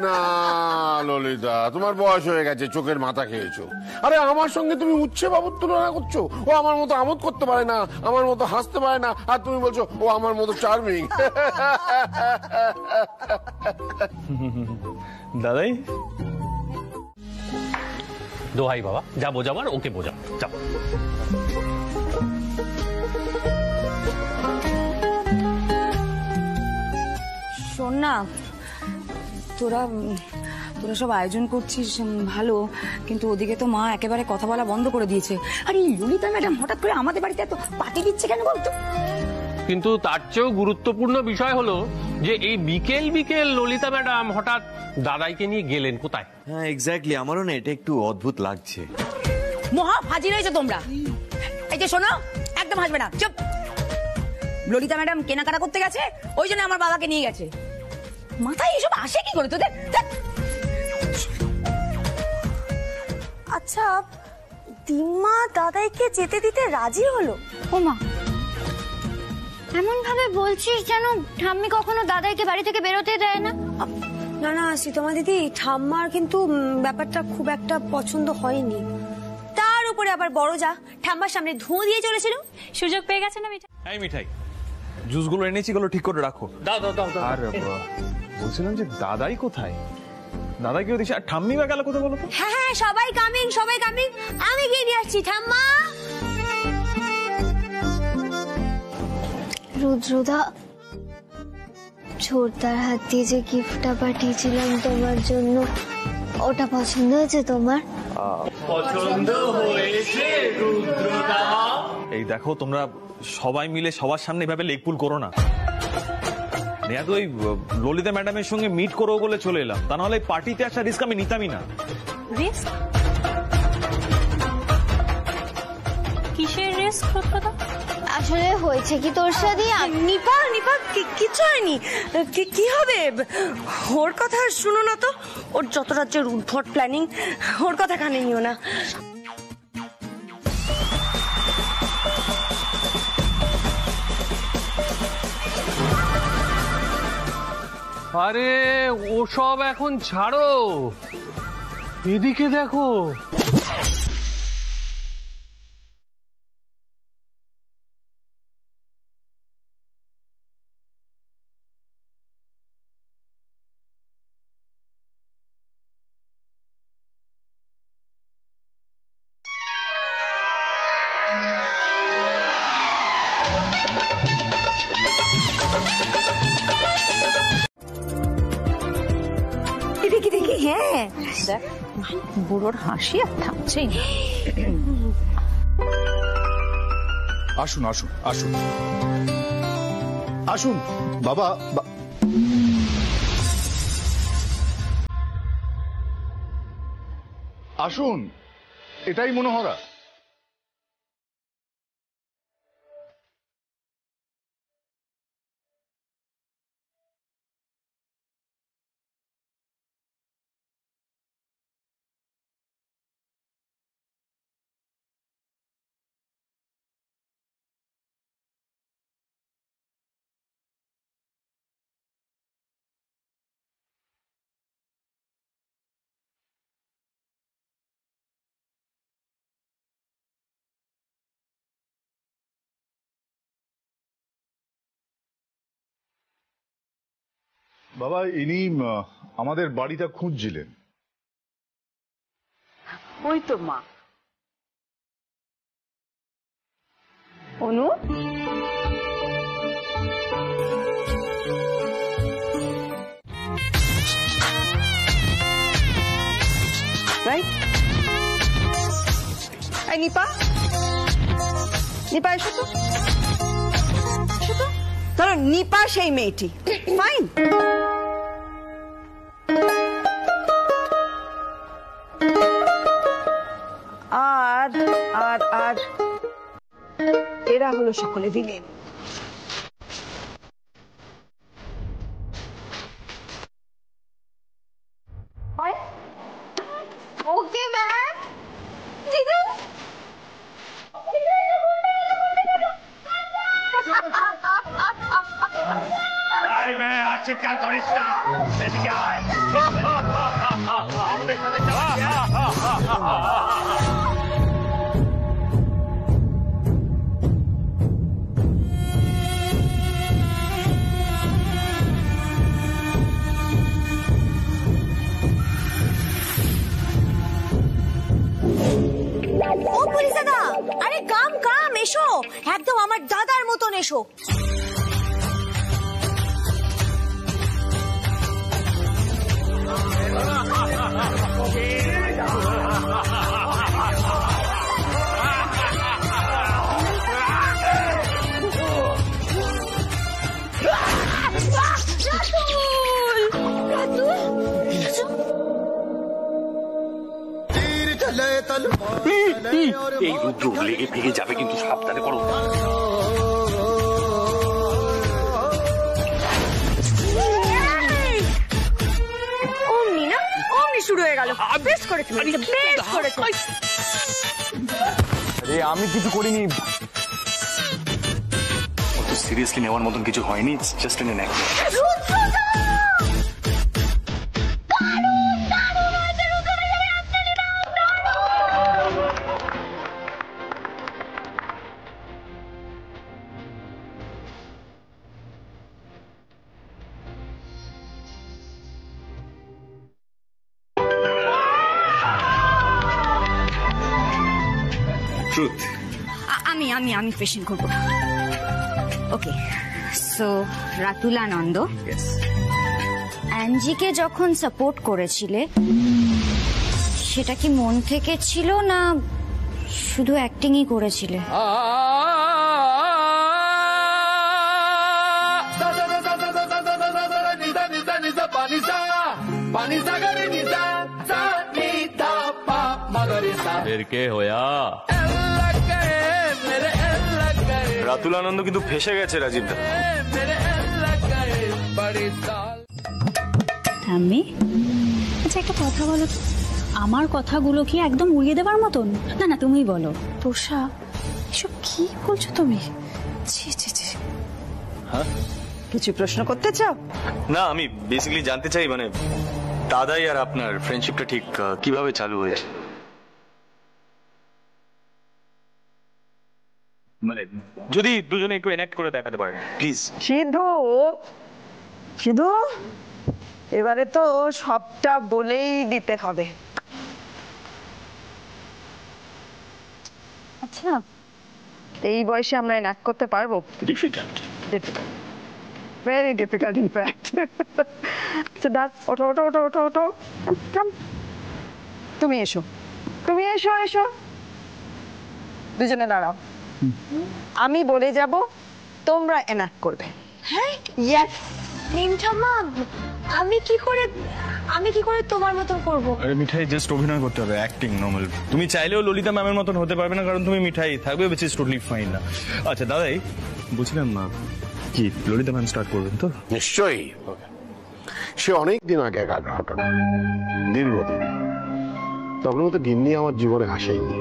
না ললিতা, তোমার বয়স হয়ে গেছে, চোখের মাথা খেয়েছো। আরে আমার সঙ্গে তুমি উচ্ছে বাবুর তুলনা করছো। ও আমার মতো আমোদ করতে পারে না, আমার মতো হাসতে পারে না, আর তুমি বলছো ও আমার মতো চার্মিং। দাদাই, দোহাই বাবা, যা বোঝাবার ওকে বোঝাও, যাও। শোন না, তোরা সব আয়োজন করছিস ভালো, কিন্তু ওদিকে তো মা একেবারে কথা বলা বন্ধ করে দিয়েছে। আর এই ললিতা ম্যাডাম হঠাৎ করে আমাদের বাড়িতে এত পার্টি দিচ্ছে কেন বলতো? কিন্তু তার চেয়েও গুরুত্বপূর্ণ বিষয় হলো যে এই বিকেল বিকেল ললিতা ম্যাডাম হঠাৎ দাদাইকে নিয়ে গেলেন কোথায়? হ্যাঁ এক্স্যাক্টলি, আমারও না এটা একটু অদ্ভুত লাগছে। মহা ফাজিল হয়েছে তোমরা। এই যে শোনো, একদম হাসবে না, চুপ। ললিতা ম্যাডাম কেনাকাটা করতে গেছে, ওই জন্য আমার বাবাকে নিয়ে গেছে। মাথায় এসব আসে কি করে তোদের? আচ্ছা, দিম্মা দাদাইকে যেতে দিতে রাজি হলো? ও মা, এমন ভাবে বলছিস যেন ঠাম্মি কখনো দাদাইকে বাড়ি থেকে বেরোতে দেয় না। না না সীতমা দিদি, ঠাম্মার কিন্তু ব্যাপারটা খুব একটা পছন্দ হয়নি। তার উপরে আবার বড় যা ঠাম্মার সামনে ধুঁয়ো দিয়ে চলেছিল। সুযোগ পেয়ে গেছে না মিঠাই। এই মিঠাই, জুসগুলো এনেছি, গুলো ঠিক করে রাখো। দাও দাও দাও। আর বলছিলাম যে দাদাই কোথায়? দাদা কেউ দিচ্ছে, আর ঠাম্মি বা গেল কোথায় বলো তো? হ্যাঁ হ্যাঁ, সবাই কামিং, সবাই কামিং, আমি গিয়ে নিয়ে আসছি। ঠাম্মা, রুদ্রদা, ছোটদার হাত দিয়ে যে গিফটটা পাঠিয়েছিলাম তোমার জন্য, ওটা পছন্দ হয়েছে তোমার? পছন্দ হয়েছে রুদ্রদা। এই দেখো, তোমরা সবাই মিলে সবার সামনে এভাবে লেগ পুল করো না। নেহা তো ওই ললিতা ম্যাডামের সঙ্গে মিট করবো বলে চলে এলাম, তা নাহলে পার্টিতে একটা রিস্ক আমি নিতামই না। রিস্ক? কিসের রিস্ক রুদ্রদা? আসলে হয়েছে কি তোর সাথে? নিপা নিপা, কিচ্ছু হয়নি। কি হবে? ওর কথা শুনো না তো, ওর যত রাজ্যের উদ্ভট প্ল্যানিং, ওর কথা কানে নিও না। আরে ওসব এখন ছাড়ো, এদিকে দেখো। হ্যাঁ দেখ বুড়োর হাসি আর থামছেই না। আসুন আসুন আসুন আসুন বাবা। আসুন, এটাই মনোহরা। বাবা, ইনি আমাদের বাড়িটা খুঁজছিলেন। ওই তো মা। অনু, রাইট। এই নিপা, নিপা এসো তো, এসো তো। ধরো নিপা সেই মেয়েটি, ফাইন। আর আর আর এরা হলো সকলে ভিলেন। Okay ma'am. দিদু চিৎকার করিস না, এদিকে আয়। ও পুলিশ দাদা, আরে কাম কাম, এসো, একদম আমার দাদার মতন এসো। এই রুদ্র লেগে ফেগে যাবে, কিন্তু সাবধানে করো। অমনি না, অমনি শুরু হয়ে গেল। বেশ করেছো, বেশ করেছো। আরে আমি কিছু করিনি। অত সিরিয়াসলি নেওয়ার মতন কিছু হয়নি, it's just an accident. Truth. আমি আমি আমি পেশেন্ট করবো। ওকে, সো রাতুলানন্দ, অ্যাঞ্জিকে যখন সাপোর্ট করেছিলে সেটা কি মন থেকে ছিল না শুধু অ্যাক্টিংই করেছিলে? রাতুলানন্দ কিন্তু ফেসে গেছে রাজীব দা। আমি আচ্ছা একটা কথা বলো, আমার কথাগুলো কি একদম উড়িয়ে দেবার মতন? না না, তুমিই বলো। তোষা, এসব কি বলছো তুমি? ছি ছি ছি। হ্যাঁ, কিছু প্রশ্ন করতে চাও? না, আমি বেসিক্যালি জানতে চাই মানে দাদাই আর আপনার ফ্রেন্ডশিপটা ঠিক কিভাবে চালু হয়েছে। মানে যদি দুজনে একটু এনাক্ট করে দেখাতে পারেন প্লিজ। সিধু, সিধু, এবারে তো সবটা বলেই দিতে হবে। আচ্ছা, এই বয়সে আমরা এনাক্ট করতে পারবো? ডিফিকাল্ট। Very difficult in fact. ওঠো ওঠো ওঠো ওঠো ওঠো, Come. তুমি এসো, তুমি এসো এসো, দুজনে দাঁড়াও। আমি বলে যাব, তোমরা এনাক্ট করবে। হ্যাঁ ইয়েস। নিমঠাম্মা, আমি কি করে তোমার মতন করব? আরে মিঠাই, জাস্ট অভিনয় করতে হবে, অ্যাক্টিং নর্মাল। তুমি চাইলেও ললিতা ম্যামের মতন হতে পারবে না, কারণ তুমি মিঠাই থাকবে, উইচ ইজ টোটালি ফাইন না। আচ্ছা দাদাই, বলছিলাম কি ললিতা ম্যাম স্টার্ট করবেন তো? নিশ্চয়ই। সে অনেক দিন আগে ঘটনা, দীর্ঘদিন। তখন তো গিন্নি আমার জীবনে আসেনি।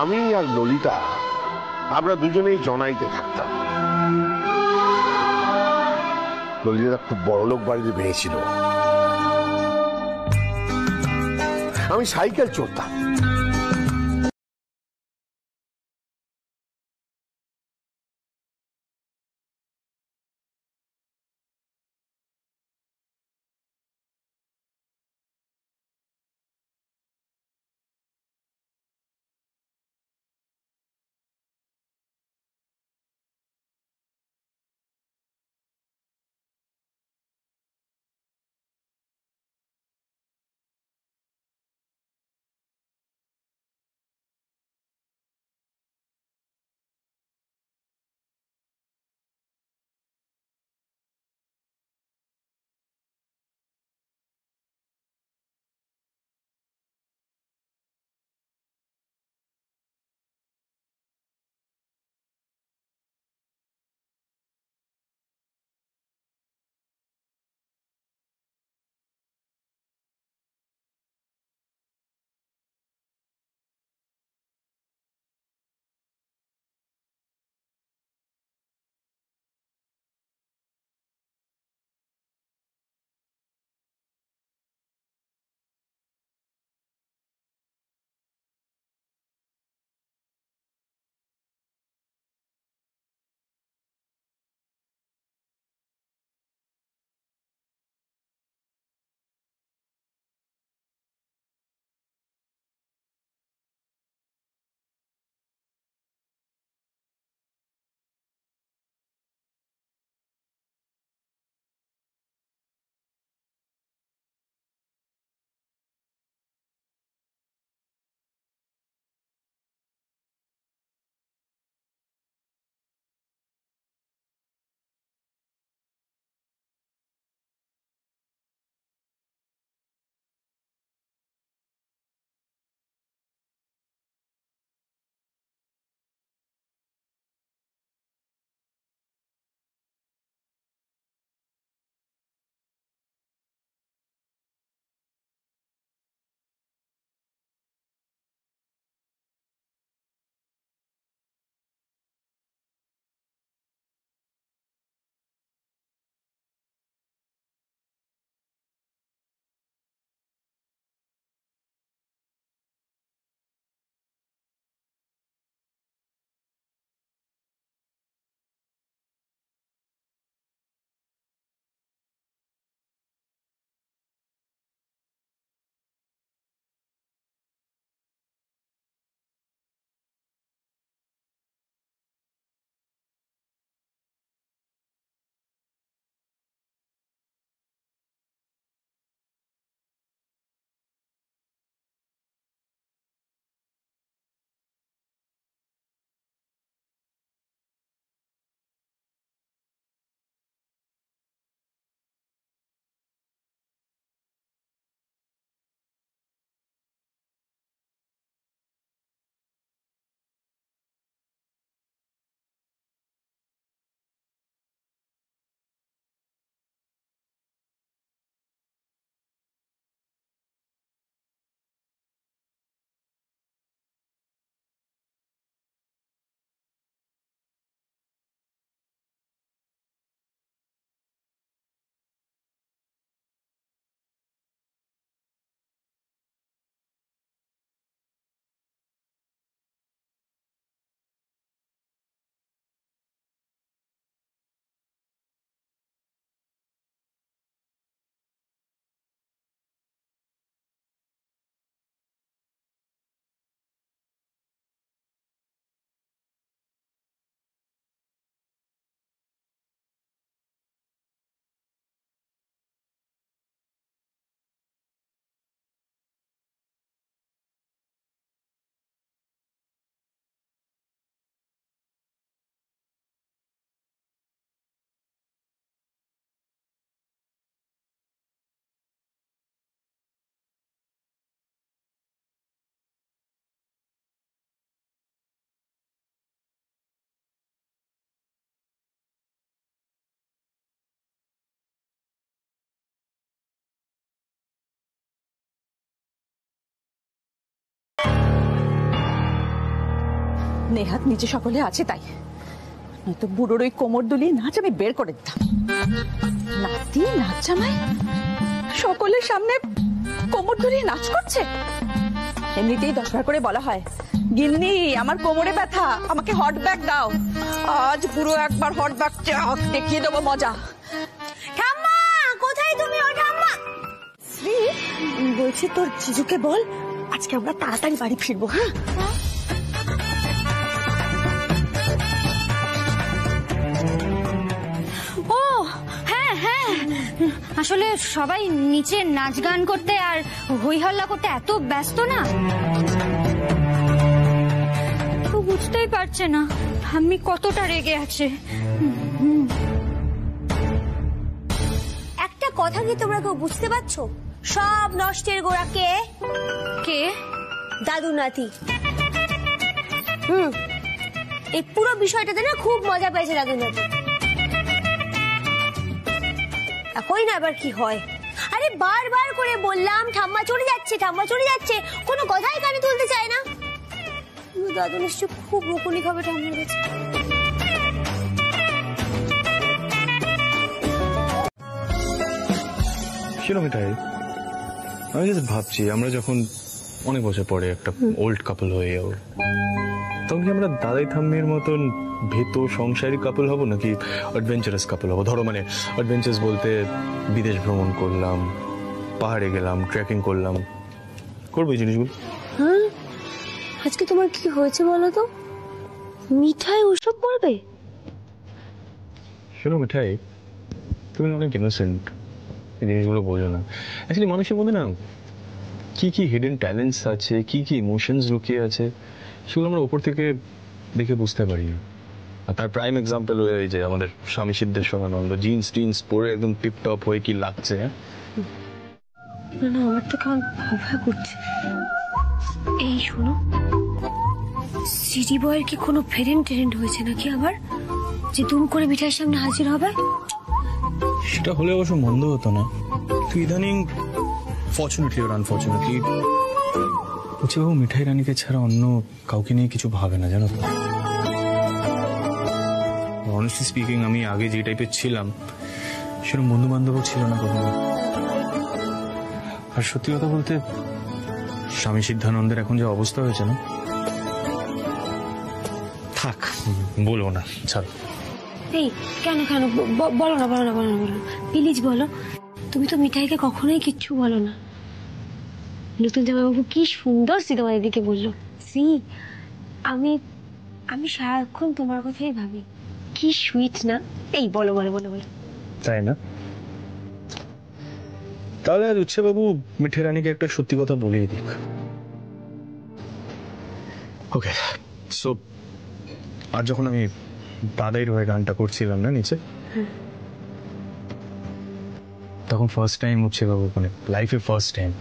আমি আর ললিতা আমরা দুজনেই জনাইতে থাকতাম। ললিতা খুব বড়লোক বাড়িতে বেড়েছিল। আমি সাইকেল চড়তাম। নেহাত নিচে সকলে আছে তাই, নয়তো বুড়োর ওই কোমর দুলিয়ে নাচ আমি বের করে দিতাম। নাতি নাচ জামাই সকলের সামনে কোমর দুলিয়ে নাচ করছে। এমনিতেই 10 বার করে বলা হয়, গিন্নি আমার কোমরে ব্যথা, আমাকে হট ব্যাগ দাও। আজ পুরো একবার হট ব্যাগ দেখিয়ে দেবো মজা। ঠাম্মা কোথায় তুমি? ও ঠাম্মা শ্রী, বলছি তোর জিজুকে বল আজকে আমরা তাড়াতাড়ি বাড়ি ফিরবো। হ্যাঁ ও হ্যাঁ হ্যাঁ, আসলে সবাই নিচে নাচ গান করতে আর হই হল্লা করতে এত ব্যস্ত না, তো বুঝতেই পারছে না আমি কতটা রেগে আছে। একটা কথা কি তোমরা কেউ বুঝতে পারছো? সব নষ্টের গোড়া কে? কে? দাদু নাতি। এই পুরো বিষয়টাতে না খুব মজা পেয়েছে দাদু নাতি। কই না আবার কি হয়? আরে বারবার করে বললাম ঠাম্মা চলে যাচ্ছে, ঠাম্মা চলে যাচ্ছে, কোনো কথাই কানে তুলতে চায় না। দাদু নিশ্চয় খুব বকুনি খাবে ঠাম্মার কাছে। সেরকম এটাই আমি জাস্ট ভাবছি, আমরা যখন অনেক বছর পরে একটা ওল্ড কাপল হয়ে যাবো, তখন কি আমরা দাদাই ঠাম্মির মতন ভেতো সংসারী কাপল হব নাকি অ্যাডভেঞ্চারাস কাপল হবো? ধরো মানে অ্যাডভেঞ্চারাস বলতে বিদেশ ভ্রমণ করলাম, পাহাড়ে গেলাম, ট্রেকিং করলাম, করবো এই জিনিসগুলো। হ্যাঁ আজকে তোমার কি হয়েছে বলো তো? মিঠাই ওসব করবে? শোনো মিঠাই, তুমি অনেক ইনোসেন্ট, এই জিনিসগুলো বোঝো না। অ্যাকচুয়ালি মানুষের মধ্যে না কি কি হিডেন ট্যালেন্টস আছে, কি কি ইমোশনস লুকিয়ে আছে, সেগুলো আমরা ওপর থেকে দেখে বুঝতে পারি না। আর তার প্রাইম এক্সাম্পল হয়ে যে আমাদের স্বামী সিদ্ধেশ্বরানন্দ, জিন্স টিন্স পরে একদম টিপটপ হয়ে কি লাগছে। না না আমার তো কেমন ভয় করছে। এই শোনো, সিটি বয়ের কি কোনো ফেরেন্ট হয়েছে নাকি আবার, যে দুম করে মিঠাইয়ের সামনে হাজির হবে? সেটা হলে অবশ্য মন্দ হতো না। তুই ইদানিং ফর্চুনেটলি ওর আনফর্চুনেটলি বাবু মিঠাই রানীকে ছাড়া অন্য কাউকে নিয়ে কিছু ভাবে না, জানো তো। অনেস্টলি স্পিকিং, আমি আগে যে টাইপের ছিলাম সেরকম বন্ধু বান্ধবও ছিল না কখনো। আর সত্যি কথা বলতে স্বামী সিদ্ধানন্দের এখন যে অবস্থা হয়েছে না, থাক বলবো না, ছাড়ো। এই কেন কেন বলো না বলো না বলো না বলো না প্লিজ বলো। তুমি তো মিঠাইকে কখনোই কিচ্ছু বলো না। নতুন জামাইবাবু কি সুন্দর সি তোমার এদিকে বললো। সি আমি আমি সারাক্ষণ তোমার কথাই ভাবি, কি সুইট না। এই বলো বলো বলো বলো। তাই না? তাহলে আজ উচ্ছেবাবু মিঠাই রানীকে একটা সত্যি কথা বলেই দিক। ওকে, সো আর যখন আমি দাদাইর হয়ে গানটা করছিলাম না নিচে, তখন ফার্স্ট টাইম উচ্ছেবাবু, মানে লাইফে ফার্স্ট টাইম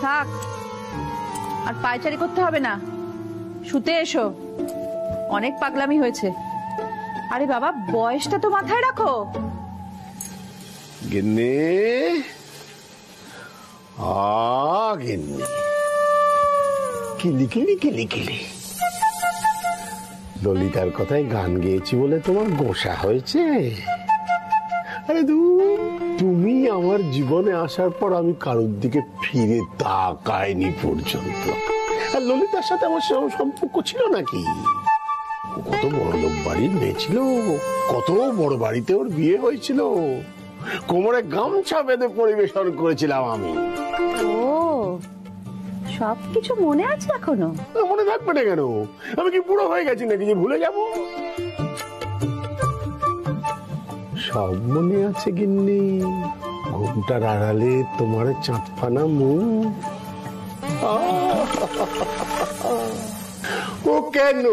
থাক, আর পায়চারি করতে হবে না, শুতে এসো, অনেক পাগলামি হয়েছে। আরে বাবা বয়সটা তো মাথায় রাখো। গিন্নি গিন্নি, কিলি কিলি কিলি কিলি, ললিতার কথায় গান গেয়েছি বলে তোমার গোসা হয়েছে? আরে তুমি আমার জীবনে আসার পর আমি কারোর দিকে ফিরে তাকাইনি পর্যন্ত। আর ললিতার সাথে আমার সেরকম সম্পর্ক ছিল নাকি? কত বড় লোক বাড়ির মেয়ে ছিল, কত বড় বাড়িতে ওর বিয়ে হয়েছিল, কোমরে গামছা বেঁধে পরিবেশন করেছিলাম আমি। ও সবকিছু মনে আছে এখনো? মনে থাকবে না কেন? আমি কি বুড়ো হয়ে গেছি নাকি যে ভুলে যাব? সব মনে আছে গিন্নি, ঘুমটার আড়ালে তোমার চাঁদফানা মুখ। ও কেন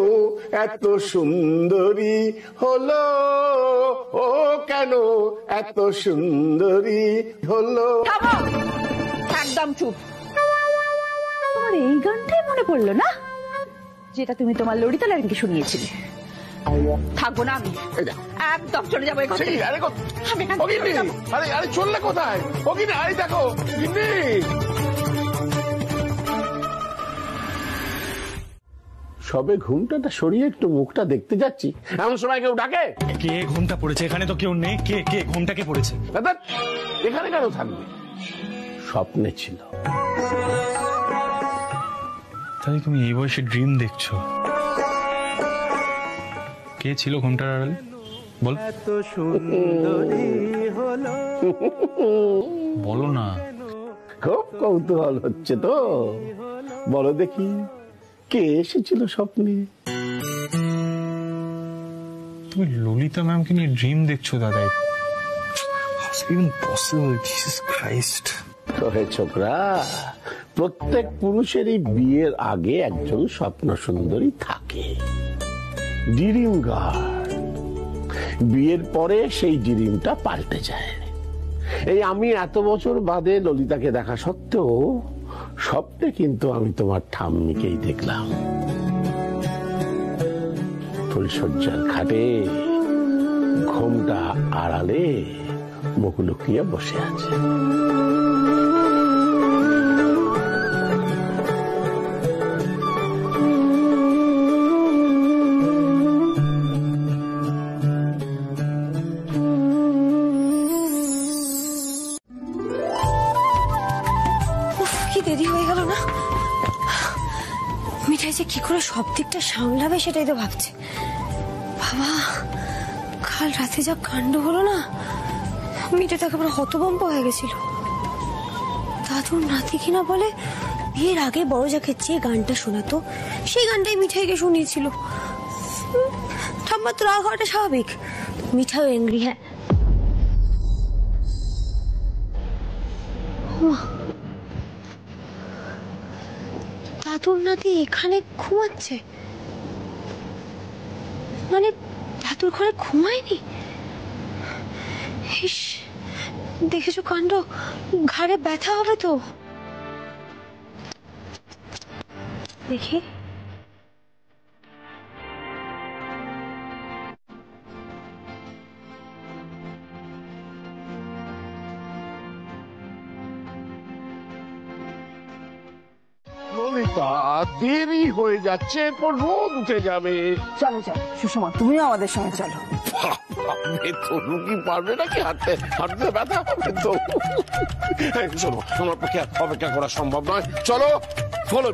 এত সুন্দরী হলো, ও কেন এত সুন্দরী হলো। একদম চুপ। তোমার এই গানটাই মনে পড়লো না, যেটা তুমি তোমার ললিতা লাইনকে শুনিয়েছিলে? থাকবো না আমি, একদম চলে যাবো। আরে চললে কোথায়? ও গিন্নি, আরে দেখো গিন্নি। সবে ঘুমটাটা সরিয়ে একটু মুখটা দেখতে যাচ্ছি, এমন সময় কেউ ডাকে। কে ঘুমটা পড়েছে? এখানে তো কেউ নেই। কে কে ঘুমটাকে পড়েছে? দাদা এখানে কেন থাকবে? স্বপ্নে ছিল। তাই তুমি এই বয়সে ড্রিম দেখছো? কে ছিল ঘুমটার আড়ালে? বল। বলো না। খুব কৌতূহল হচ্ছে তো, বলো দেখি কে এসেছিল স্বপ্নে? তুমি ললিতা ম্যামকে নিয়ে ড্রিম দেখছো দাদা? ছোকরা, প্রত্যেক পুরুষেরই বিয়ের আগে একজন স্বপ্ন সুন্দরী থাকে, ড্রিম গার্ল। বিয়ের পরে সেই ড্রিমটা পাল্টে যায়। এই আমি এত বছর বাদে ললিতাকে দেখা সত্ত্বেও স্বপ্নে কিন্তু আমি তোমার ঠাম্মিকেই দেখলাম। ফুলশয্যার খাটে ঘোমটা আড়ালে মুখ লুকিয়ে বসে আছে। দেরি হয়ে গেল না? মিঠাই যে কি করে সব দিকটা সামলাবে সেটাই তো ভাবছে। বাবা, কাল রাতে যা কাণ্ড হলো না, মিঠাই তো একেবারে হতভম্ব হয়ে গেছিল। দাদুর নাতি কিনা বলে বিয়ের আগে বড় যাকে যে গানটা শোনাতো সেই গানটাই মিঠাইকে শুনিয়েছিল। ঠাম্মার তো রাগ হওয়াটা স্বাভাবিক, মিঠাইও এংরি। হ্যাঁ, দাদুর নাতি এখানে ঘুমাচ্ছে? মানে দাদুর ঘরে ঘুমায়নি? ইস, দেখেছো কাণ্ড, ঘাড়ে ব্যথা হবে তো। দেখি ললিতা, দেরি হয়ে যাচ্ছে, এরপর রোদ উঠে যাবে। চলো চলো সুষমা, তুমিও আমাদের সঙ্গে চলো। তনু কি পারবে নাকি হাঁটতে? হাঁটতে ব্যথা হবে তো। শোনো, তোমার পক্ষে অপেক্ষা করা সম্ভব নয়, চলো ফলো।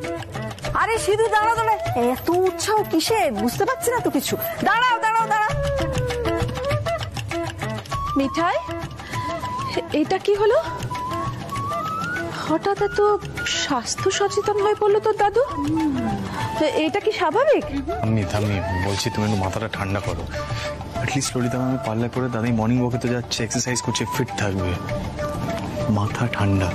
আরে সিধু দাঁড়াও, দাঁড়া, এত উৎসাহ কিসের? বুঝতে পারছি না তো কিছু। দাঁড়াও দাঁড়াও দাঁড়াও। মিঠাই, এটা কি হলো? হঠাৎ এত স্বাস্থ্য সচেতন হয়ে পড়লো তোর দাদু? এটা কি স্বাভাবিক? আমি বলছি তুমি একটু মাথাটা ঠান্ডা করো। অ্যাটলিস্ট ললিতা ম্যাম পার্লার করে দাদাই মর্নিং ওয়াকে তো যাচ্ছে, এক্সারসাইজ করছে, ফিট থাকবে, মাথা ঠান্ডা।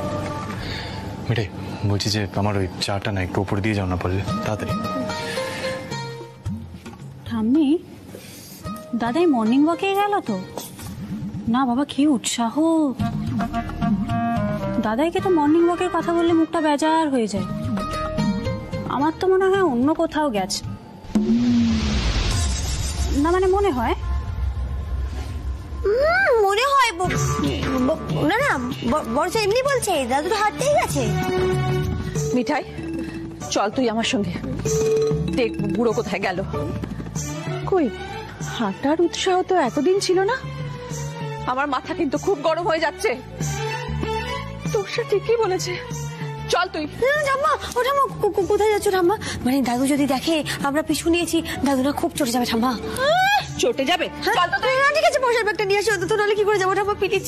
মিঠাই, বলছি যে আমার ওই চাটা না একটু উপর দিয়ে যাও না পারলে, তাড়াতাড়ি। ঠাম্মি, দাদাই মর্নিং ওয়াকে গেল তো? না বাবা, কি উৎসাহ! দাদাইকে তো মর্নিং ওয়াকের কথা বললে মুখটা বেজার হয়ে যায়। আমার তো মনে হয় অন্য কোথাও গেছে। না মানে মনে হয় না না, বড় এমনি বলছে, দাদু তো হাঁটতেই গেছে। মিঠাই, চল তুই আমার সঙ্গে, দেখ বুড়ো কোথায় গেল। কই, হাঁটার উৎসাহ তো এতদিন ছিল না। আমার মাথা কিন্তু খুব গরম হয়ে যাচ্ছে। তোষা ঠিকই বলেছে, চল তুই। ঠাম্মা, ও ঠাম্মা, কোথায় যাচ্ছ ঠাম্মা? মানে দাদু যদি দেখে আমরা পিছু নিয়েছি, দাদু না খুব চটে যাবে ঠাম্মা। চটে যাবে? ঠিক আছে, বসার ব্যাগটা নিয়ে আসো, তো নাহলে কি করে যাবো ঠাম্মা, প্লিজ।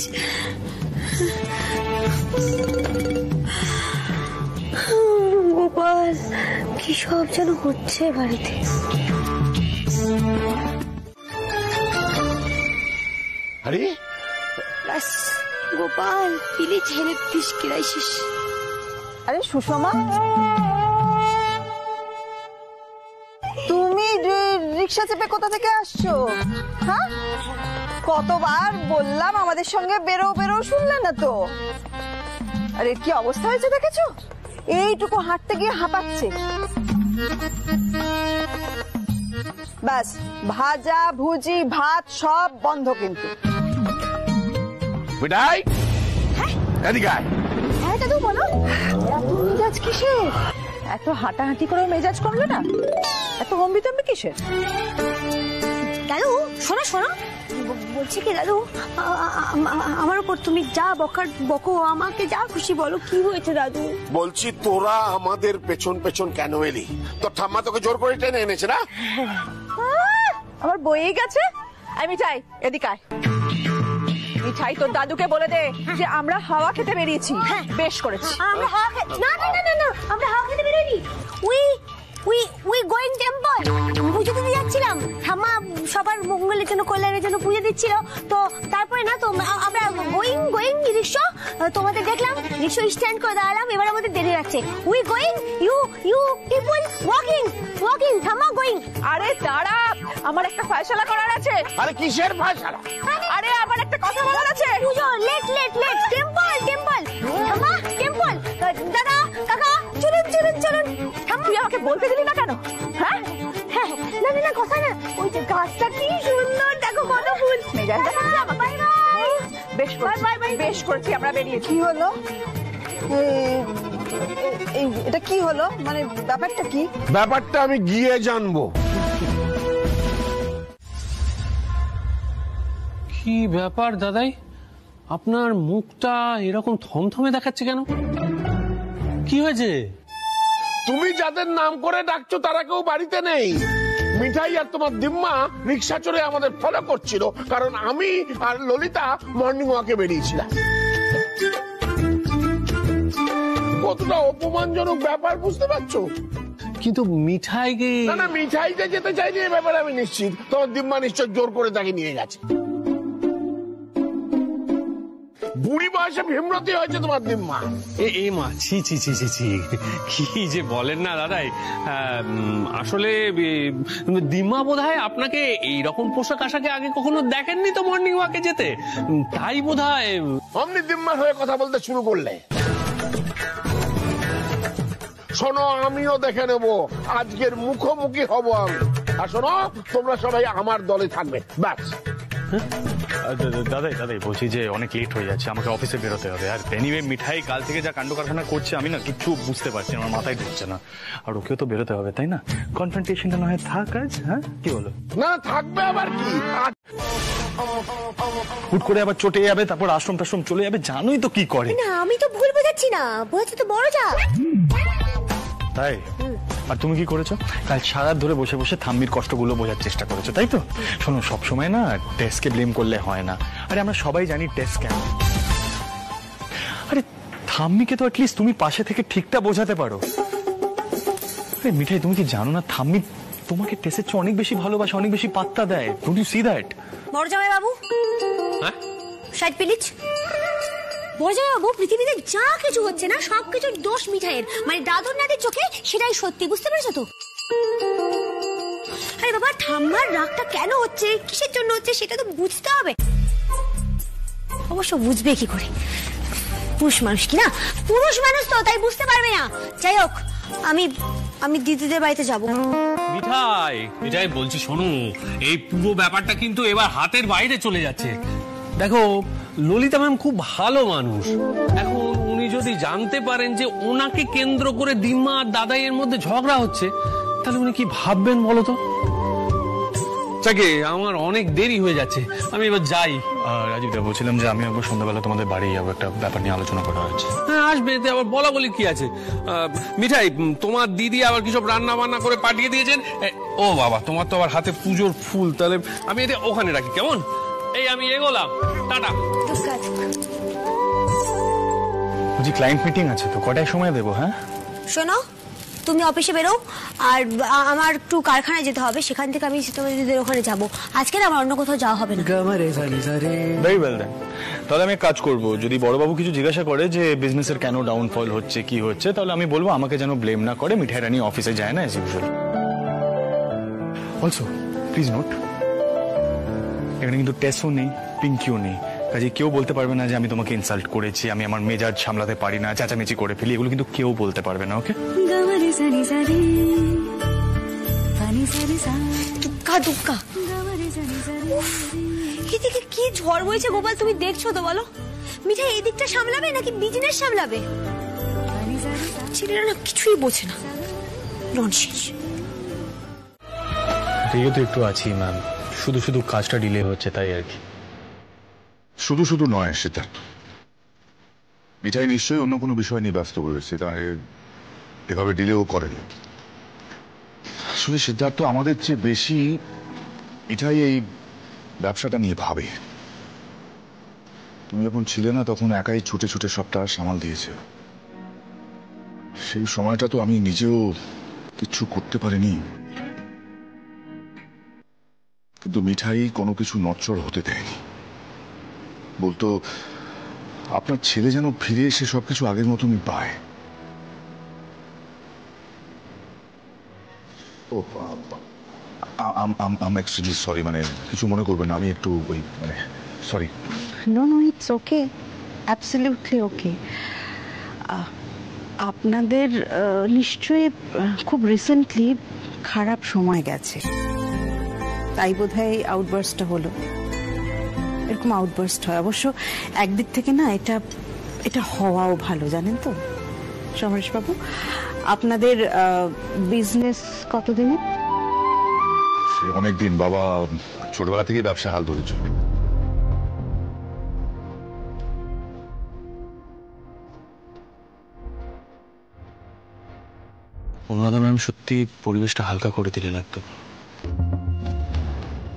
গোপাল, কি সব যেন হচ্ছে বাড়িতে। আরে ব্যাস Gopal please help this crisis. আরে সুষমা, তুমি রিক্সা চেপে কোথা থেকে আসছো? হ্যাঁ, কতবার বললাম আমাদের সঙ্গে বেরো বেরো, শুনলে না তো? আরে কি অবস্থা হয়েছে দেখেছো? এইটুকু হাঁটতে গিয়ে হাঁপাচ্ছে। ব্যাস ভাজা ভুজি ভাত সব বন্ধ কিন্তু। বিদাই এদিকে আয়। হ্যাঁ দাদু বলো। এত মেজাজ কিসের? এত হাঁটাহাঁটি করে মেজাজ করলে না? এত হম্বিতম্বি কিসের? দাদু শোনো শোনো, বলছি কি দাদু, আমার উপর তুমি যা বকার বকো, আমাকে যা খুশি বলো, কি হয়েছে দাদু? বলছি তোরা আমাদের পেছন পেছন কেন এলি? তোর ঠাম্মা তোকে জোর করে টেনে এনেছে না? আমার বইয়ে গেছে। আমি মিঠাই এদিকে আয়। মিঠাই তোর দাদুকে বলে দে যে আমরা হাওয়া খেতে বেরিয়েছি। বেশ করেছি। আমরা হাওয়া খেতে, না না না না, আমরা হাওয়া খেতে বেরোইনি। উই গোয়িং টেম্পল, পুজো দিতে যাচ্ছিলাম। ঠাম্মা সবার মঙ্গলের জন্য, কল্যাণের জন্য পুজো দিচ্ছিল। তো তারপরে না তো আমরা গোয়িং রিক্সা, তোমাদের দেখলাম রিক্সা স্ট্যান্ড করে দাঁড়ালাম। এবার আমাদের দেরি লাগছে। We going, you people walking, ঠাম্মা গোয়িং। আরে দাঁড়া, আমার একটা ফয়সালা করার আছে। আরে কিসের ফয়সালা? আরে আমার একটা কথা বলার আছে। পুজো লেট টেম্পল ঠাম্মা, টেম্পল। দাদা কাকা চলুন। তুই আমাকে বলতে দিলি না কেন? হ্যাঁ না কথা না, ওই যে গাছটা কি সুন্দর, দেখো কত ফুল। বেশ করেছি, আমরা বেরিয়েছি। কি হলো? এটা কি হলো? মানে ব্যাপারটা কি? ব্যাপারটা আমি গিয়ে জানবো। কি ব্যাপার দাদাই, আপনার মুখটা এরকম থমথমে দেখাচ্ছে কেন? কি হয়েছে? তুমি যাদের নাম করে ডাকছো তারা কেউ বাড়িতে নেই। মিঠাই আর তোমার দিম্মা রিক্সা চড়ে আমাদের ফলো করছিল, কারণ আমি আর ললিতা মর্নিং ওয়াকে বেরিয়েছিলাম। কতটা অপমানজনক ব্যাপার বুঝতে পারছো? কিন্তু মিঠাইকে, না মিঠাইকে যেতে চাইনি এ ব্যাপারে আমি নিশ্চিত। তোমার দিম্মা নিশ্চয় জোর করে তাকে নিয়ে গেছে। বুড়ি বয়সে ভীমরতি হয়েছে তোমার দিম্মা। এ মা, ছি কি যে বলেন না দাদাই। আসলে দিম্মা বোধহয় আপনাকে এইরকম পোশাক আশাকে আগে কখনো দেখেননি তো মর্নিং ওয়াকে যেতে, তাই বোধহয় অমনি দিম্মার হয়ে কথা বলতে শুরু করলে। শোনো, আমিও দেখে নেব, আজকের মুখোমুখি হব আমি। আর শোনো, তোমরা সবাই আমার দলে থাকবে, ব্যাস। দাদাই বলছি যে অনেক লেট হয়ে যাচ্ছে, আমাকে অফিসে বেরোতে হবে। আর এনিওয়ে মিঠাই কাল থেকে যা কাণ্ড কারখানা করছে আমি না কিচ্ছু বুঝতে পারছি, আমার মাথায় ঢুকছে না। আর ওকেও তো বেরোতে হবে, তাই না? কনফ্রন্টেশনটা না হয় থাক আজ। হ্যাঁ কি বলো? না থাকবে আবার কি, হুট করে আবার চটে যাবে, তারপর আশ্রম টাশ্রম চলে যাবে, জানোই তো কি করে। না আমি তো ভুল বোঝাচ্ছি না, বোঝাচ্ছি তো বড় যা। তাই? আর তুমি কি করেছো? কাল সারা ধরে বসে বসে থাম্মির কষ্টগুলো বোঝার চেষ্টা করেছো, তাই তো? শোনো, সবসময় না টেস্টকে ব্লেম করলে হয় না। আরে আমরা সবাই জানি টেস্ট কেন। আরে থাম্মিকে তো অ্যাটলিস্ট তুমি পাশে থেকে ঠিকটা বোঝাতে পারো। আরে মিঠাই, তুমি কি জানো না থাম্মি তোমাকে টেস্টের চেয়ে অনেক বেশি ভালোবাসে, অনেক বেশি পাত্তা দেয়। Don't you see that? বড় জামাই বাবু, হ্যাঁ সাইড প্লিজ। বড় জামাই বাবু, পৃথিবীতে যা কিছু হচ্ছে না সবকিছুর দোষ মিঠাইয়ের, মানে দাদুর নাদের চোখে সেটাই সত্যি, বুঝতে পেরেছো তো? আরে বাবা, ঠাম্মার রাগটা কেন হচ্ছে, কিসের জন্য হচ্ছে সেটা তো বুঝতে হবে। অবশ্য বুঝবে কি করে, পুরুষ মানুষ কি না, পুরুষ মানুষ তো, তাই বুঝতে পারবে না। যাই হোক, আমি দিদিদের বাড়িতে যাব। মিঠাই বলছি শোনো, এই পুরো ব্যাপারটা কিন্তু এবার হাতের বাইরে চলে যাচ্ছে। দেখো, ললিতা ম্যাম খুব ভালো মানুষ। এখন উনি যদি জানতে পারেন যে ওনাকে কেন্দ্র করে দিম্মা আর দাদাইয়ের মধ্যে ঝগড়া হচ্ছে, তাহলে উনি কি ভাববেন বলো তো? যাকে, আমার অনেক দেরি হয়ে যাচ্ছে, আমি এবার যাই। রাজীবদা, বলছিলাম যে আমি একবার সন্ধ্যাবেলা তোমাদের বাড়ি যাবো, একটা ব্যাপার নিয়ে আলোচনা করা হয়েছে। হ্যাঁ আসবে, এতে আবার বলা বলি কি আছে? মিঠাই, তোমার দিদি আবার কিসব রান্না বান্না করে পাঠিয়ে দিয়েছেন। ও বাবা, তোমার তো আবার হাতে পুজোর ফুল, তাহলে আমি এতে ওখানে রাখি, কেমন? এই আমি এগোলাম, টাটা। বুঝি ক্লায়েন্ট মিটিং আছে তো, কটায় সময় দেবো? হ্যাঁ শোনো, তুমি অফিসে বেরো, আর আমার একটু কারখানায় যেতে হবে, সেখান থেকে আমি তোমার দিদিদের ওখানে যাবো। আজকে না আমার অন্য কোথাও যাওয়া হবে না। ভেরি ওয়েল দেন, তাহলে আমি এক কাজ করবো, যদি বড়বাবু কিছু জিজ্ঞাসা করে যে বিজনেসের কেন ডাউনফল হচ্ছে কি হচ্ছে, তাহলে আমি বলবো আমাকে যেন ব্লেম না করে, মিঠাই রানী অফিসে যায় না as usual. Also please note, এখানে কিন্তু টেসও নেই, পিঙ্কিও নেই, কাজে কেউ বলতে পারবে না যে আমি তোমাকে ইনসাল্ট করেছি, আমি আমার মেজাজ সামলাতে পারি না, চেঁচামেচি করে ফেলি, এগুলো কিন্তু কেউ বলতে পারবে না। ওকে? দুক্কা দুক্কা, এদিকে কি ঝড় বইছে গোপাল, তুমি দেখছো তো? বলো, মিঠাই এদিকটা সামলাবে নাকি বিজনেস সামলাবে? ছেলেরা না কিছুই বোঝে না, ননসেন্স। রেগে তো একটু আছি ম্যাম, শুধু শুধু কাজটা ডিলে হচ্ছে তাই আর কি। শুধু শুধু নয় সিদ্ধার্থ, মিঠাই নিশ্চয়ই অন্য কোনো বিষয় নিয়ে ব্যস্ত রয়েছে, তাই এভাবে ডিলেও করেনি। আসলে সিদ্ধার্থ আমাদের চেয়ে বেশি মিঠাই এই ব্যবসাটা নিয়ে ভাবে। তুমি যখন ছিলে না তখন একাই ছুটে ছুটে সবটা সামাল দিয়েছে। সেই সময়টা তো আমি নিজেও কিচ্ছু করতে পারিনি, কিন্তু মিঠাই কোনো কিছু নড়চড় হতে দেয়নি। বলতো আপনার ছেলে যেন ফিরে এসে সবকিছু আগের মতনই পায়। ও আম এক্সট্রিমলি সরি, মানে কিছু মনে করবেন না, আমি একটু ওই মানে sorry. No no, it's okay, absolutely okay. আপনাদের নিশ্চয়ই খুব রিসেন্টলি খারাপ সময় গেছে, তাই বোধহয় আউটবার্স্টটা হলো। এরকম আউটবার্স্ট হয় অবশ্য একদিক থেকে না, এটা হওয়াও ভালো, জানেন তো সমরেশবাবু। আপনাদের বিজনেস কতদিনে? অনেকদিন, বাবা ছোটবেলা থেকে ব্যবসা হাল ধরেছে। অনুরাধা ম্যাম সত্যি পরিবেশটা হালকা করে দিলেন একদম।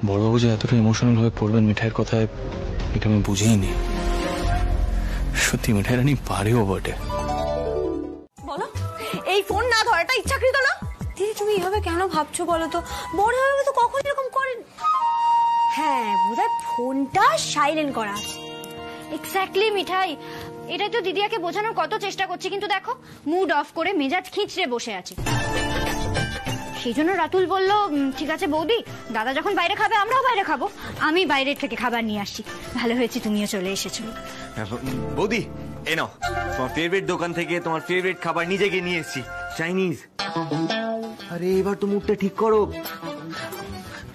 বড়বাবু যে এতটা ইমোশনাল হয়ে পড়বেন মিঠাইয়ের কথায়, এটা আমি বুঝেই নি। সত্যি মিঠাই রানী পারেও বটে। বলো, এই ফোন না ধরাটা ইচ্ছাকৃত না? দিদি তুমি এইভাবে কেন ভাবছো বলো তো? বড় হবে তো কখন এরকম করেন। হ্যাঁ, বোধহয় ফোনটা সাইলেন্ট করা আছে। এক্স্যাক্টলি মিঠাই, এটাই তো দিদিয়াকে বোঝানোর কত চেষ্টা করছি, কিন্তু দেখো মুড অফ করে মেজাজ খিঁচড়ে বসে আছে। সেই জন্য রাতুল বলল ঠিক আছে বৌদি, দাদা যখন বাইরে খাবে আমরাও বাইরে খাবো, আমি বাইরের থেকে খাবার নিয়ে আসছি। ভালো হয়েছে তুমিও চলে এসেছো। বৌদি এ নাও তোমার ফেভারিট দোকান থেকে তোমার ফেভারিট খাবার নিজে গিয়ে নিয়ে এসেছি, চাইনিজ। আরে এবার তো মুডটা ঠিক করো।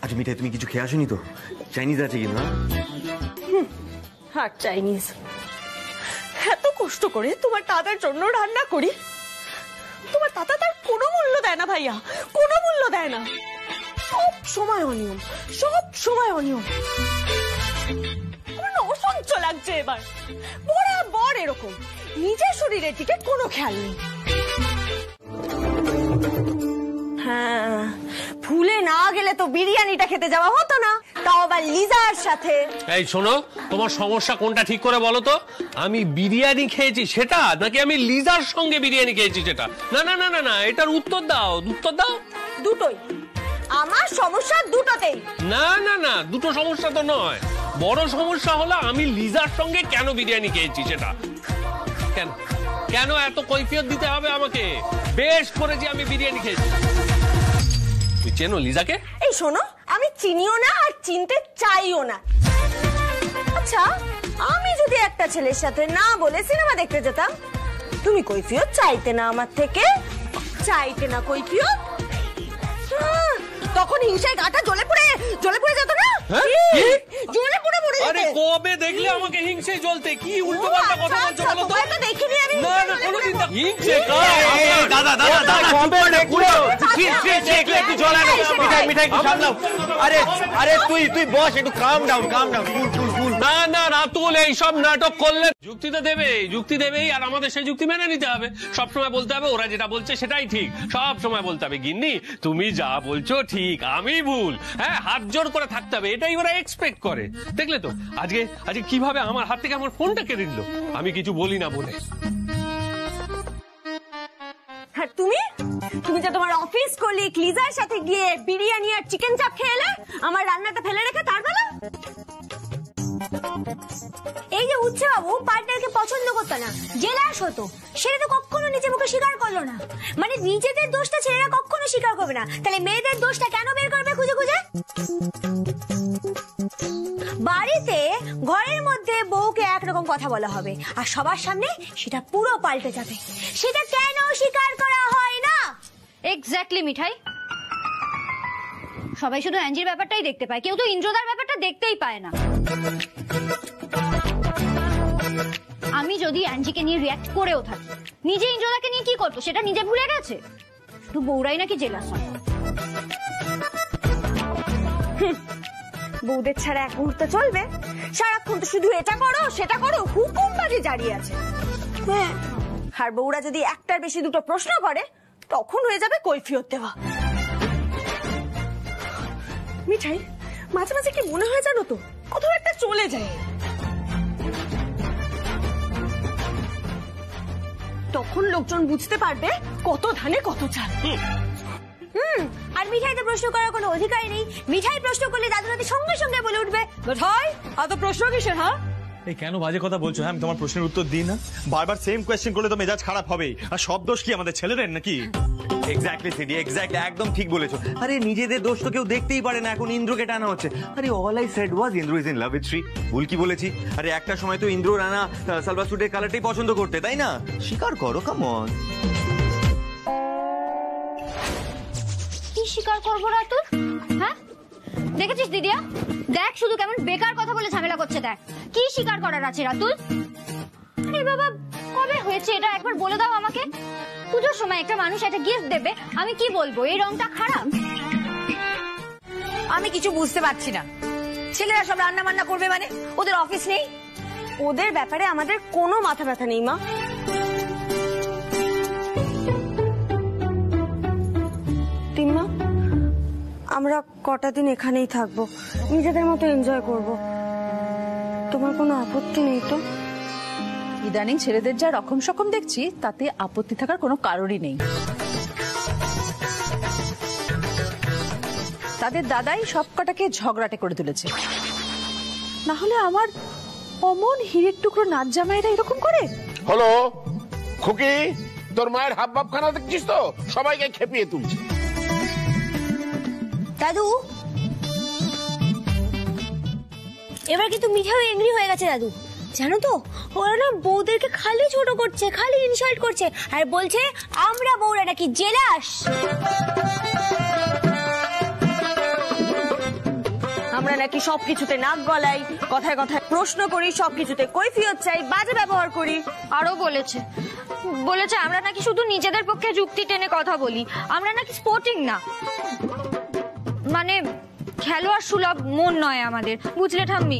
আচ্ছা মিঠাই তুমি কিছু খেয়ে আসোনি তো? চাইনিজ আছে কিন্তু। আর চাইনিজ এত কষ্ট করে তোমার দাদার জন্য রান্না করি, তোমার দাদা তার কোনো মূল্য দেয় না ভাইয়া, কোনো মূল্য দেয় না। সব সময় অনিয়ম, সব সময় অনিয়ম। আমার না অসহ্য লাগছে এবার, বরাবর এরকম, নিজের শরীরের দিকে কোনো খেয়াল নেই। হ্যাঁ, ভুলে না গেলে তো বিরিয়ানিটা খেতে যাওয়া হতো না, তাও আবার লিজার সাথে। এই শোনো, তোমার সমস্যা কোনটা ঠিক করে বলো তো? আমি বিরিয়ানি খেয়েছি সেটা, নাকি আমি লিজার সঙ্গে বিরিয়ানি খেয়েছি সেটা? না না না না না, এটার উত্তর দাও, উত্তর দাও। দুটোই আমার সমস্যা, দুটোতেই। না না না, দুটো সমস্যা তো নয়, বড় সমস্যা হলো আমি লিজার সঙ্গে কেন বিরিয়ানি খেয়েছি সেটা। কেন কেন এত কৈফিয়ত দিতে হবে আমাকে? বেশ করেছি আমি বিরিয়ানি খেয়েছি। তুই চেনো লিজাকে? এই শোনো, আমি চিনিও না আর চিনতে চাইও না। আচ্ছা, আমি যদি একটা ছেলের সাথে না বলে সিনেমা দেখতে যেতাম, তুমি কৈফিয়ত চাইতে না আমার থেকে? চাইতে না কৈফিয়ত? তখন হিংসায় গাটা জ্বলে পড়ে যেত না? জ্বলে পড়ে মরে যেত। আরে কবে দেখলে আমাকে হিংসে জ্বলতে? কি উল্টো পাল্টা কথা বলছো বলো তো? তো দেখিনি আমি। না না, কোনোদিন হিংসে দাদা দাদা দাদা কবে দেখলো? একটু জল আনো, মিঠাই মিঠাই একটু সামলাও। আরে আরে তুই বস, একটু কাম ডাউন কুল। না না রাতুল, এইসব নাটক করলে যুক্তি তো দেবেই, যুক্তি দেবেই, আর আমাদের সেই যুক্তি মেনে নিতে হবে। সবসময় বলতে হবে ওরা যেটা বলছে সেটাই ঠিক, সব সময় বলতে হবে গিন্নি তুমি যা বলছো ঠিক, আমি ভুল। হ্যাঁ, হাত জোড় করে থাকতে হবে, এটাই ওরা এক্সপেক্ট করে। দেখলে তো আজকে কিভাবে আমার হাত থেকে আমার ফোনটা কেড়ে নিল, আমি কিছু বলি না বলে। আর তুমি তুমি যে তোমার অফিস কলিগ লিজার সাথে গিয়ে বিরিয়ানি আর চিকেন চাপ খেলে আমার রান্নাটা ফেলে রেখে তার বেলা এই যে উচ্ছে বাবু পার্টনারকে পছন্দ করতো না জেলাস হতো সেটা তো কখনো নিজে মুখে স্বীকার করলো না মানে নিজেদের দোষটা ছেলেরা কখনো স্বীকার করবে না তাহলে মেয়েদের দোষটা কেন বের করবে খুঁজে খুঁজে বাড়িতে ঘরের মধ্যে বউকে একরকম কথা বলা হবে আর সবার সামনে সেটা পুরো পাল্টে যাবে সেটা কেন স্বীকার করা হয় না এক্স্যাক্টলি মিঠাই সবাই শুধু অ্যাঞ্জির ব্যাপারটাই দেখতে পায় কেউ তো ইন্দ্রদার ব্যাপারটা দেখতেই পায় না আমি যদি অ্যাঞ্জিকে নিয়ে রিয়াক্ট করেও থাকি নিজে ইন্দ্রদাকে নিয়ে কি করতো সেটা নিজে ভুলে গেছে শুধু বউরাই নাকি জেলাস হয় বউদের ছাড়া এক মুহূর্ত চলবে সারাক্ষণ তো শুধু এটা করো সেটা করো হুকুম বাজে জারি আছে হ্যাঁ আর বউরা যদি একটার বেশি দুটো প্রশ্ন করে তখন হয়ে যাবে কৈফিয়ত দেওয়া মিঠাই মাঝে মাঝে কি মনে হয় জানো তো কোথাও একটা চলে যায় তখন লোকজন বুঝতে পারবে কত ধানে কত চাল আর মিঠাইতে প্রশ্ন করার কোনো অধিকার নেই মিঠাই প্রশ্ন করলে দাদু দাদি সঙ্গে সঙ্গে বলে উঠবে মিঠাই এত প্রশ্ন কিসের হ্যাঁ এই কেন বাজে কথা বলছো হ্যাঁ আমি তোমার প্রশ্নের উত্তর দিই না বারবার সেম কোয়েশ্চেন করলে তো মেজাজ খারাপ হবে আর সব দোষ কি আমাদের ছেলেদের নাকি এক্স্যাক্টলি সিডি এক্স্যাক্টলি একদম ঠিক বলেছো আরে নিজেদের দোষ তো কেউ দেখতেই পারে না এখন ইন্দ্রকে টানা হচ্ছে আরে all I said was Indra is in love with Shri ভুল কি বলেছি আরে একটা সময় তো ইন্দ্র রানা সালভার স্যুটের কালারটাই পছন্দ করতে তাই না স্বীকার করো কাম অন কি স্বীকার করবো রাতুল হ্যাঁ দেখেছিস দিদিয়া দেখ শুধু কেমন বেকার কথা বলে ঝামেলা করছে দেখ কি স্বীকার করার আছে রাতুল আরে বাবা কবে হয়েছে এটা একবার বলে দাও আমাকে পুজোর সময় একটা মানুষ একটা গিফট দেবে আমি কি বলবো এই রংটা খারাপ আমি কিছু বুঝতে পারছি না ছেলেরা সব রান্না বান্না করবে মানে ওদের অফিস নেই ওদের ব্যাপারে আমাদের কোনো মাথা ব্যথা নেই মা তিম্মা আমরা কটা দিন এখানেই থাকবো নিজেদের মতো এনজয় করব তোমার কোনো আপত্তি নেই তো ইদানিং ছেলেদের যা রকম সকম দেখছি তাতে আপত্তি থাকার কোনো কারণই নেই তাদের দাদাই সব কটাকে ঝগড়াটে করে তুলেছে না হলে আমার অমন হীরের টুকরো নাচ জামাইরা এরকম করে হলো খুকি তোর মায়ের হাব ভাব খানা দেখছিস তো সবাইকে খেপিয়ে তুলছে দাদু এবার কিন্তু মিঠাই এংরি হয়ে গেছে দাদু জানো তো ওরা না বউদেরকে খালি ছোট করছে খালি ইনসাল্ট করছে আর বলছে আমরা বউরা নাকি জেলাস আমরা নাকি সবকিছুতে নাক গলাই কথায় কথায় প্রশ্ন করি সবকিছুতে কৈফিয়ত চাই বাজে ব্যবহার করি আরো বলেছে আমরা নাকি শুধু নিজেদের পক্ষে যুক্তি টেনে কথা বলি আমরা নাকি স্পোর্টিং না মানে খেলোয়াড় সুলভ মন নয় আমাদের বুঝলে ঠাম্মি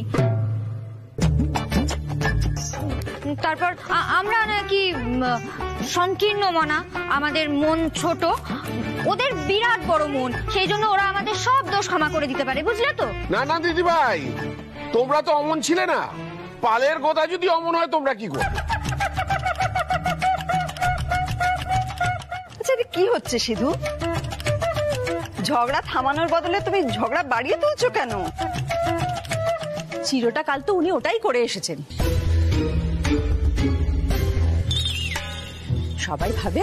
তারপর আমরা নাকি সংকীর্ণ মনা আমাদের মন ছোট ওদের বিরাট বড় মন সেই জন্য ওরা আমাদের সব দোষ ক্ষমা করে দিতে পারে বুঝলে তো না না দিদি ভাই তোমরা তো অমন ছিলে না পালের গোদা যদি অমন হয় তোমরা কি করবে আচ্ছা কি হচ্ছে সিধু ঝগড়া থামানোর বদলে তুমি ঝগড়া বাড়িয়ে তুলছো কেন চিরটা কাল তো উনি ওটাই করে এসেছেন সবাই ভাবে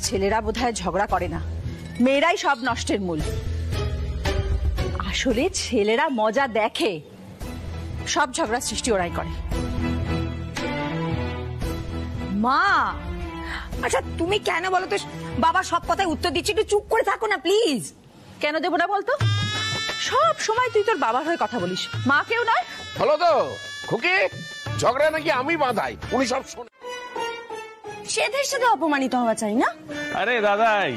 ছেলেরা বোধহয় ঝগড়া করে না মেয়েরাই সব নষ্টের মূল আসলে ছেলেরা মজা দেখে সব ঝগড়া সৃষ্টি ওরাই করে মা আচ্ছা তুমি কেন বলো তো বাবা সব কথায় উত্তর দিচ্ছি একটু চুপ করে থাকো না প্লিজ কেন দেবো না বলতো সব সময় তুই তোর বাবার হয়ে কথা বলিস মা কেউ নয় হলো তো খুকি ঝগড়া নাকি আমি বাঁধাই উনি সব শোনে সেদের সাথে অপমানিত হওয়া চাই না আরে দাদাই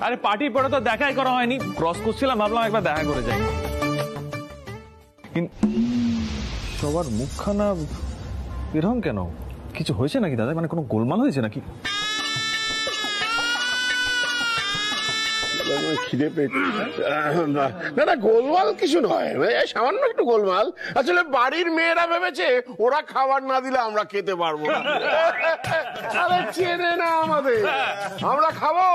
আরে পার্টির পরে তো দেখাই করা হয়নি ক্রস করছিলাম ভাবলাম একবার দেখা করে যাই সবার মুখখানা এরকম কেন কিছু হয়েছে নাকি দাদা মানে কোনো গোলমাল হয়েছে নাকি খিদে পেয়েছে। না না, গোলমাল কিছু নয়, সামান্য একটু গোলমাল। আসলে বাড়ির মেয়েরা ভেবেছে ওরা খাবার না দিলে আমরা খেতে পারবো না। আরে চেনে না আমাদের, আমরা খাবো,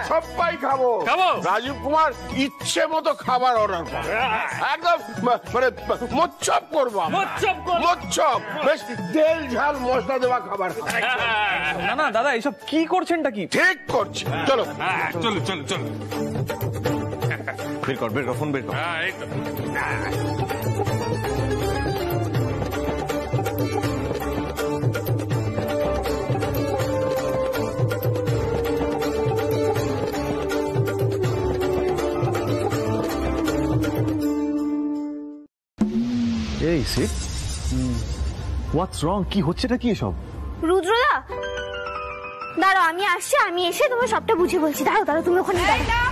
সবাই খাবো। রাজীব কুমার ইচ্ছে মতো খাবার অর্ডার করে, একদম মানে মোচ্ছপ করবো, মোচ্ছপ, বেশ তেল ঝাল মশলা দেওয়া খাবার। না না দাদা, এসব কি করছেনটা কি? ঠিক করছে, চলো চলো চলো চলো। বের কর, বের কর, ফোন বের কর। এই সিট, হোয়াটস রং? কি হচ্ছেটা কি এসব? রুদ্রদা দাঁড়াও, আমি আসছি, আমি এসে তোমার সবটা বুঝে বলছি। দাঁড়াও দাঁড়াও, তুমি ওখানে দাঁড়াও।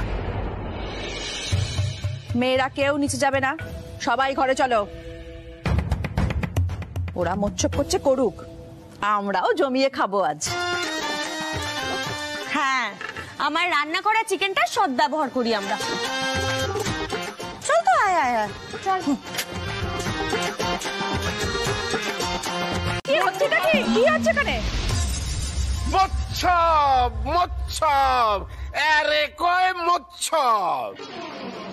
মেয়েরা কেউ নিচে যাবে না, সবাই ঘরে চলো। ওরা মোচ্ছপ করছে, করুক, আমরাও জমিয়ে খাবো আজ। হ্যাঁ, আমার রান্না করা চিকেনটা সদ ব্যবহার করি আমরা। চল তো, আয় আয় আয়, চল। কি হচ্ছে নাকি? কি হচ্ছে এখানে? মোচ্ছপ, মোচ্ছপ, আরে কয় মোচ্ছপ,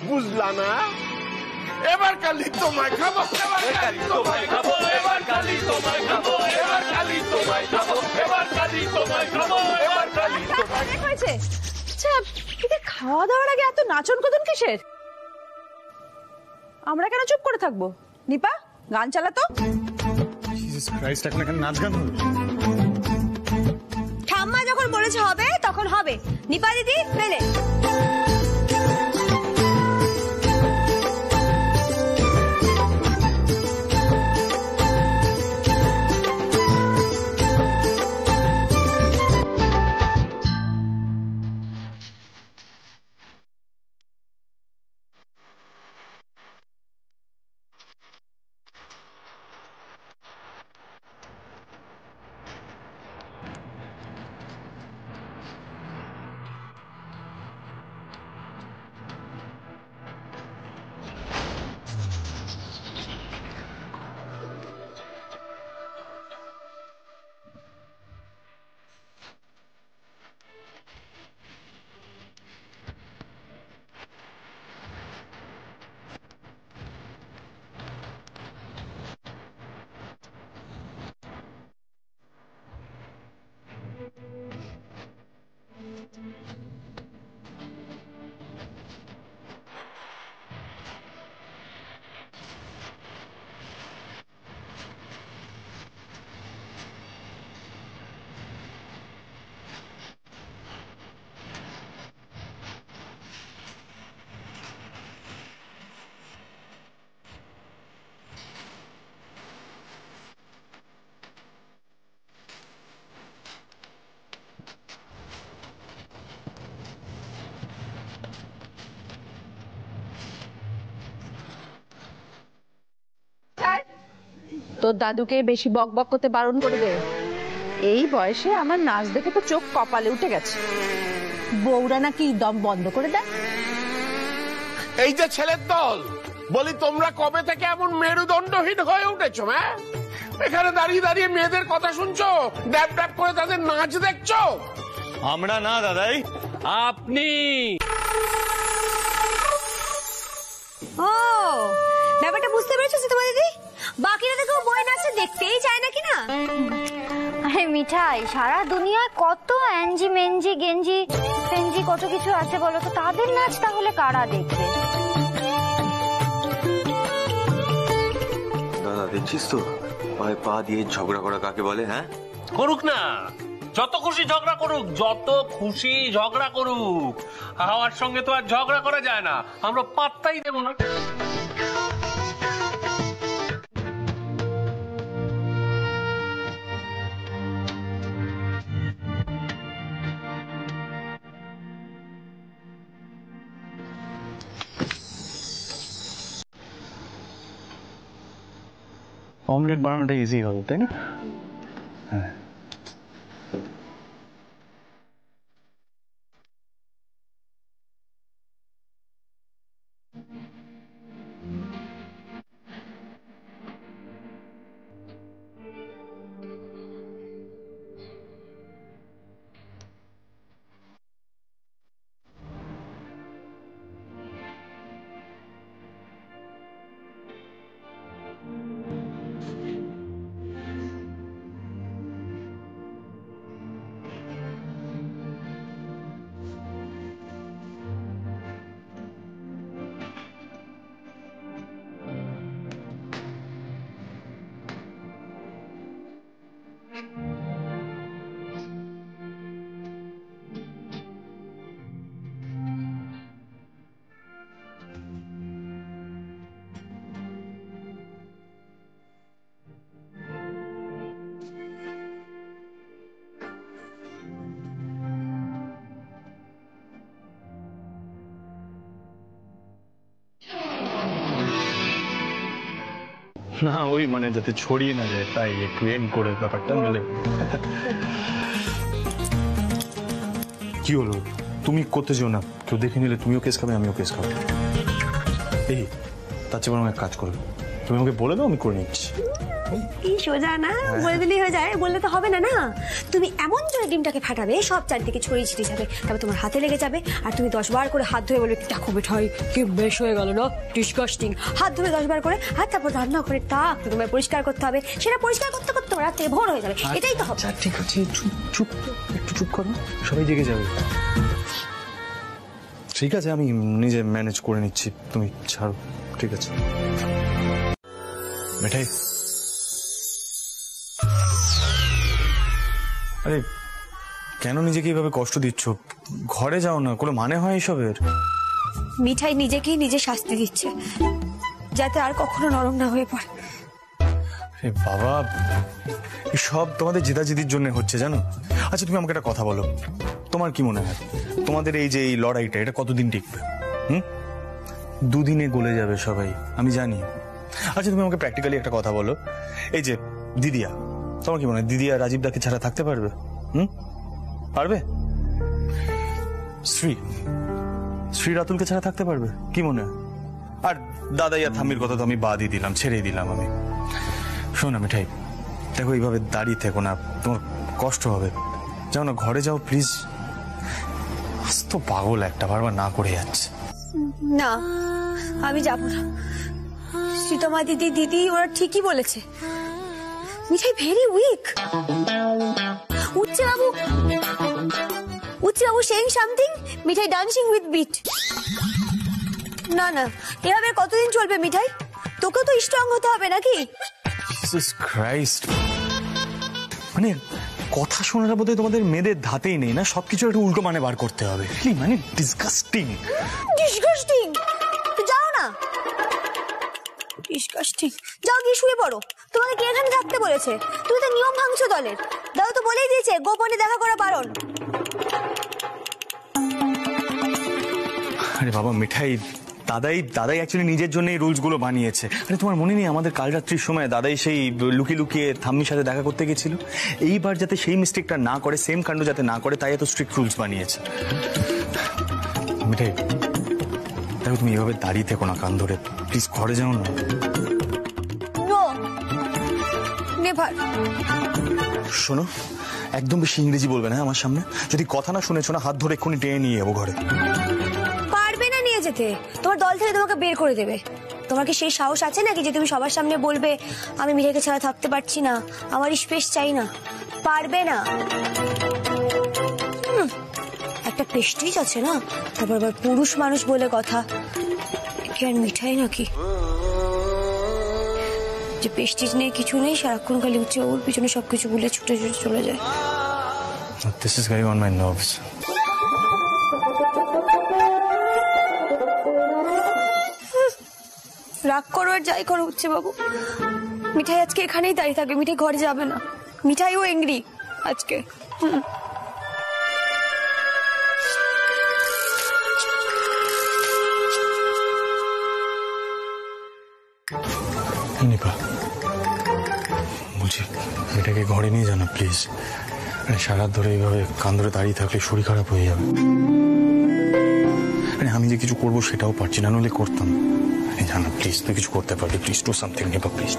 বুঝলা না? এবার কালি তোমায় খাবো, এবার কালি তোমায় খাবো, এবার কালি তোমায় খাবো, এবার কালি তোমায় খাবো, এবার কালি তোমায় খাবো, এবার কালি তোমায় খাবো। হয়েছে? আচ্ছা, এদের খাওয়া দাওয়ার আগে এত নাচন কদন কিসের? আমরা কেন চুপ করে থাকবো? নিপা, গান চালাতো। জিসাস ক্রাইস্ট, এখন এখানে নাচ গান হবে? ঠাম্মা যখন বলেছে হবে তখন হবে। নিপা দিদি, পেলে। তোর দাদুকে বেশি বক বক করতে বারণ করে দে। এই বয়সে আমার নাচ দেখে তো চোখ কপালে উঠে গেছে। বউরা নাকি দম বন্ধ করে দেয়। এই যে ছেলের দল, বলি তোমরা কবে থেকে এমন মেরুদণ্ডহীন হয়ে উঠেছো? হ্যাঁ, এখানে দাঁড়িয়ে দাঁড়িয়ে মেয়েদের কথা শুনছো, ড্যাব ড্যাব করে তাদের নাচ দেখছো। আমরা না দাদাই, আপনি। ও, ব্যাপারটা বুঝতে পেরেছো তোমার দিদি? বাকিরা দেখো বই নাচে দেখতেই চায় নাকি না? আরে মিঠাই, সারা দুনিয়ায় কত অ্যাঞ্জি মেঞ্জি গেঞ্জি ফেঞ্জি কত কিছু আছে বলো তো, তাদের নাচ তাহলে কারা দেখবে? দাদা দেখছিস তো, পায়ে পা দিয়ে ঝগড়া করা কাকে বলে? হ্যাঁ, করুক না, যত খুশি ঝগড়া করুক, যত খুশি ঝগড়া করুক। হাওয়ার সঙ্গে তো আর ঝগড়া করা যায় না, আমরা পাত্তাই দেব না। অমলেট বানানোটা ইজি হবে, তাই না? হ্যাঁ। না ওই মানে যাতে ছড়িয়ে না যায় তাই একটু এম করে ব্যাপারটা মিলে। কি হলো, তুমি করতে যেও না, কেউ দেখে নিলে তুমিও কেস খাবে আমিও কেস খাবো। এই তার চেয়ে বরং এক কাজ করবে, তুমি আমাকে বলে দাও আমি করে নিচ্ছি। কি সোজা না, বলে দিলেই হয়ে যায়। বললে তো হবে না। না তুমি এমন জোরে ডিমটাকে ফাটাবে সব চারদিকে ছড়িয়ে ছিটিয়ে যাবে, তারপর তোমার হাতে লেগে যাবে আর তুমি 10 বার করে হাত ধুয়ে বলবে দেখো মিঠাই কি বেশ হয়ে গেল না, ডিসকাস্টিং। হাত ধুয়ে 10 বার করে আর তারপর রান্না করে তাক তোমায় পরিষ্কার করতে হবে, সেটা পরিষ্কার করতে করতে রাতে ভোর হয়ে যাবে। এটাই তো হবে। ঠিক আছে, চুপ চুপ একটু চুপ করো, সবাই জেগে যাবে। ঠিক আছে আমি নিজে ম্যানেজ করে নিচ্ছি, তুমি ছাড়ো। ঠিক আছে মিঠাই। আরে কেন নিজেকে এইভাবে কষ্ট দিচ্ছ? ঘরে যাও না, কোনো মানে হয় এসবের? মিঠাই নিজেকেই নিজে শাস্তি দিচ্ছে যাতে আর কখনো নরম না হয়ে পড়ে। আরে বাবা, সব তোমাদের জেদাজেদির জন্য হচ্ছে জানো। আচ্ছা তুমি আমাকে একটা কথা বলো, তোমার কি মনে হয় তোমাদের এই যে এই লড়াইটা এটা কতদিন টিকবে? দুদিনে গলে যাবে সবাই, আমি জানি। আচ্ছা তুমি আমাকে প্র্যাকটিক্যালি একটা কথা বলো, এই যে দিদিয়া, তোমার কি মনে হয় দিদিয়া রাজীব দাকে ছাড়া থাকতে পারবে? পারবে? শ্রী রাতুলকে ছাড়া থাকতে পারবে কি মনে হয়? আর দাদাইয়া থামির কথা তো আমি বাদই দিলাম, ছেড়েই দিলাম আমি। শোনো মিঠাই, দেখো এইভাবে দাঁড়িয়ে থেকো না, তোমার কষ্ট হবে। যাও না, ঘরে যাও প্লিজ। তো পাগল একটা, বারবার না করে যাচ্ছে। না আমি যাব না। শ্রীতমা দিদি ওরা ঠিকই বলেছে, মিঠাই ভেরি উইক। উচ্চে বাবু saying something, Mithai dancing with beat. না না, এভাবে কতদিন চলবে মিঠাই? তোকেও তো স্ট্রং হতে হবে নাকি? জিসাস ক্রাইস্ট, মানে কথা শোনার বোধ হয় তোমাদের মেয়েদের ধাতেই নেই না, সবকিছু একটু উল্টো মানে বার করতে হবে। মানে ডিসগাস্টিং। যাও না, ডিসগাস্টিং। যাও গিয়ে শুয়ে পড়ো। তোমাকে কে এখানে থাকতে বলেছে? তুমি তো নিয়ম ভাঙছো দলের। দাদা তো বলেই দিয়েছে গোপনে দেখা করা বারণ। আরে বাবা মিঠাই, দাদাই অ্যাকচুয়ালি নিজের জন্য এই রুলস গুলো বানিয়েছে। আরে তোমার মনে নেই আমাদের কাল রাত্রির সময় দাদাই সেই লুকিয়ে লুকিয়ে থাম্মির সাথে দেখা করতে গেছিল? এইবার যাতে সেই মিস্টেকটা না করে, সেম কাণ্ড যাতে না করে, তাই এত স্ট্রিক্ট রুলস বানিয়েছে। মিঠাই দেখো, তুমি এভাবে দাঁড়িয়ে থেকো না কান ধরে, প্লিজ ঘরে যাও না। শোনো, একদম বেশি ইংরেজি বলবে না আমার সামনে। যদি কথা না শুনেছো না, হাত ধরে এক্ষুনি টেনে নিয়ে যাবো ঘরে। পারবে না নিয়ে যেতে, তোমার দল থেকে তোমাকে বের করে দেবে। তোমার কি সেই সাহস আছে নাকি যে তুমি সবার সামনে বলবে আমি মিঠাইকে ছাড়া থাকতে পারছি না, আমার স্পেস চাই না? পারবে না। একটা প্রেস্টিজ আছে না, তারপর আবার পুরুষ মানুষ বলে কথা। কি আর মিঠাই নাকি যে প্রেস্টিজ নেই, কিছু নেই, সারাক্ষণ খালি উঠছে ওর পিছনে সবকিছু ভুলে ছুটে ছুটে চলে যায়। This is going on my nerves. রাগ করো আর যাই করো হচ্ছে বাবু, মিঠাই আজকে এখানেই দাঁড়িয়ে থাকবে, মিঠাই ঘরে যাবে না। মিঠাইও এংরি আজকে। নিপা বলছি মেয়েটাকে ঘরে নিয়ে জানা প্লিজ। সারা ধরে এইভাবে কান ধরে দাঁড়িয়ে থাকলে শরীর খারাপ হয়ে যাবে। আমি যে কিছু করবো সেটাও পারছি না, নইলে করতাম। জানা প্লিজ, তুই কিছু করতে পারবি, please do something Nipa please.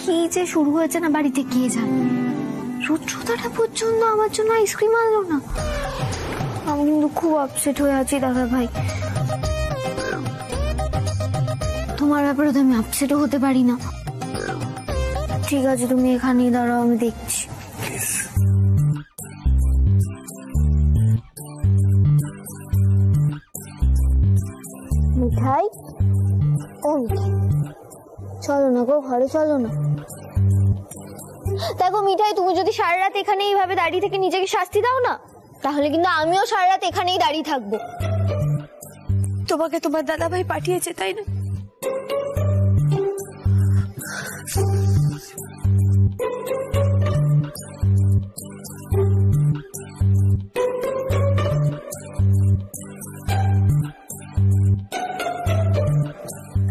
কি যে শুরু হয়েছে না বাড়িতে কে জানে। রুদ্রদাটা পর্যন্ত আমার জন্য আইসক্রিম আনলো না। আমি কিন্তু খুব আপসেট হয়ে আছি দাদা ভাই। তোমার ব্যাপারে তো আমি আপসেটও হতে পারি না। ঠিক আছে তুমি এখানেই দাঁড়াও, আমি দেখছি। মিঠাই, ও চলো না গো, ঘরে চলো না। দেখো মিঠাই, তুমি যদি সারা রাত এখানে এইভাবে দাঁড়িয়ে থেকে নিজেকে শাস্তি দাও না, তাহলে কিন্তু আমিও সারা রাত এখানেই দাঁড়িয়ে থাকবো। তোমাকে তোমার দাদা ভাই পাঠিয়েছে তাই না?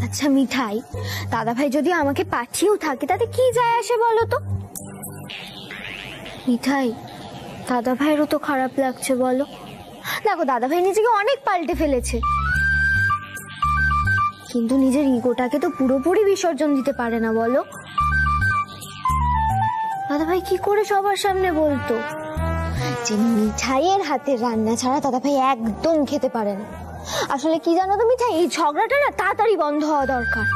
আচ্ছা মিঠাই, দাদা ভাই যদি আমাকে পাঠিয়েও থাকে তাতে কি যায় আসে বলো তো? মিঠাই, দাদা ভাইয়েরও তো খারাপ লাগছে বলো। দেখো দাদা ভাই নিজেকে অনেক পাল্টে ফেলেছে, কিন্তু নিজের ইগোটাকে তো পুরোপুরি বিসর্জন দিতে পারে না বলো। দাদা ভাই কি করে সবার সামনে বলতো যে মিঠাইয়ের হাতের রান্না ছাড়া দাদা ভাই একদম খেতে পারে না? আসলে কি জানো তো মিঠাই, এই ঝগড়াটা না তাড়াতাড়ি বন্ধ হওয়া দরকার।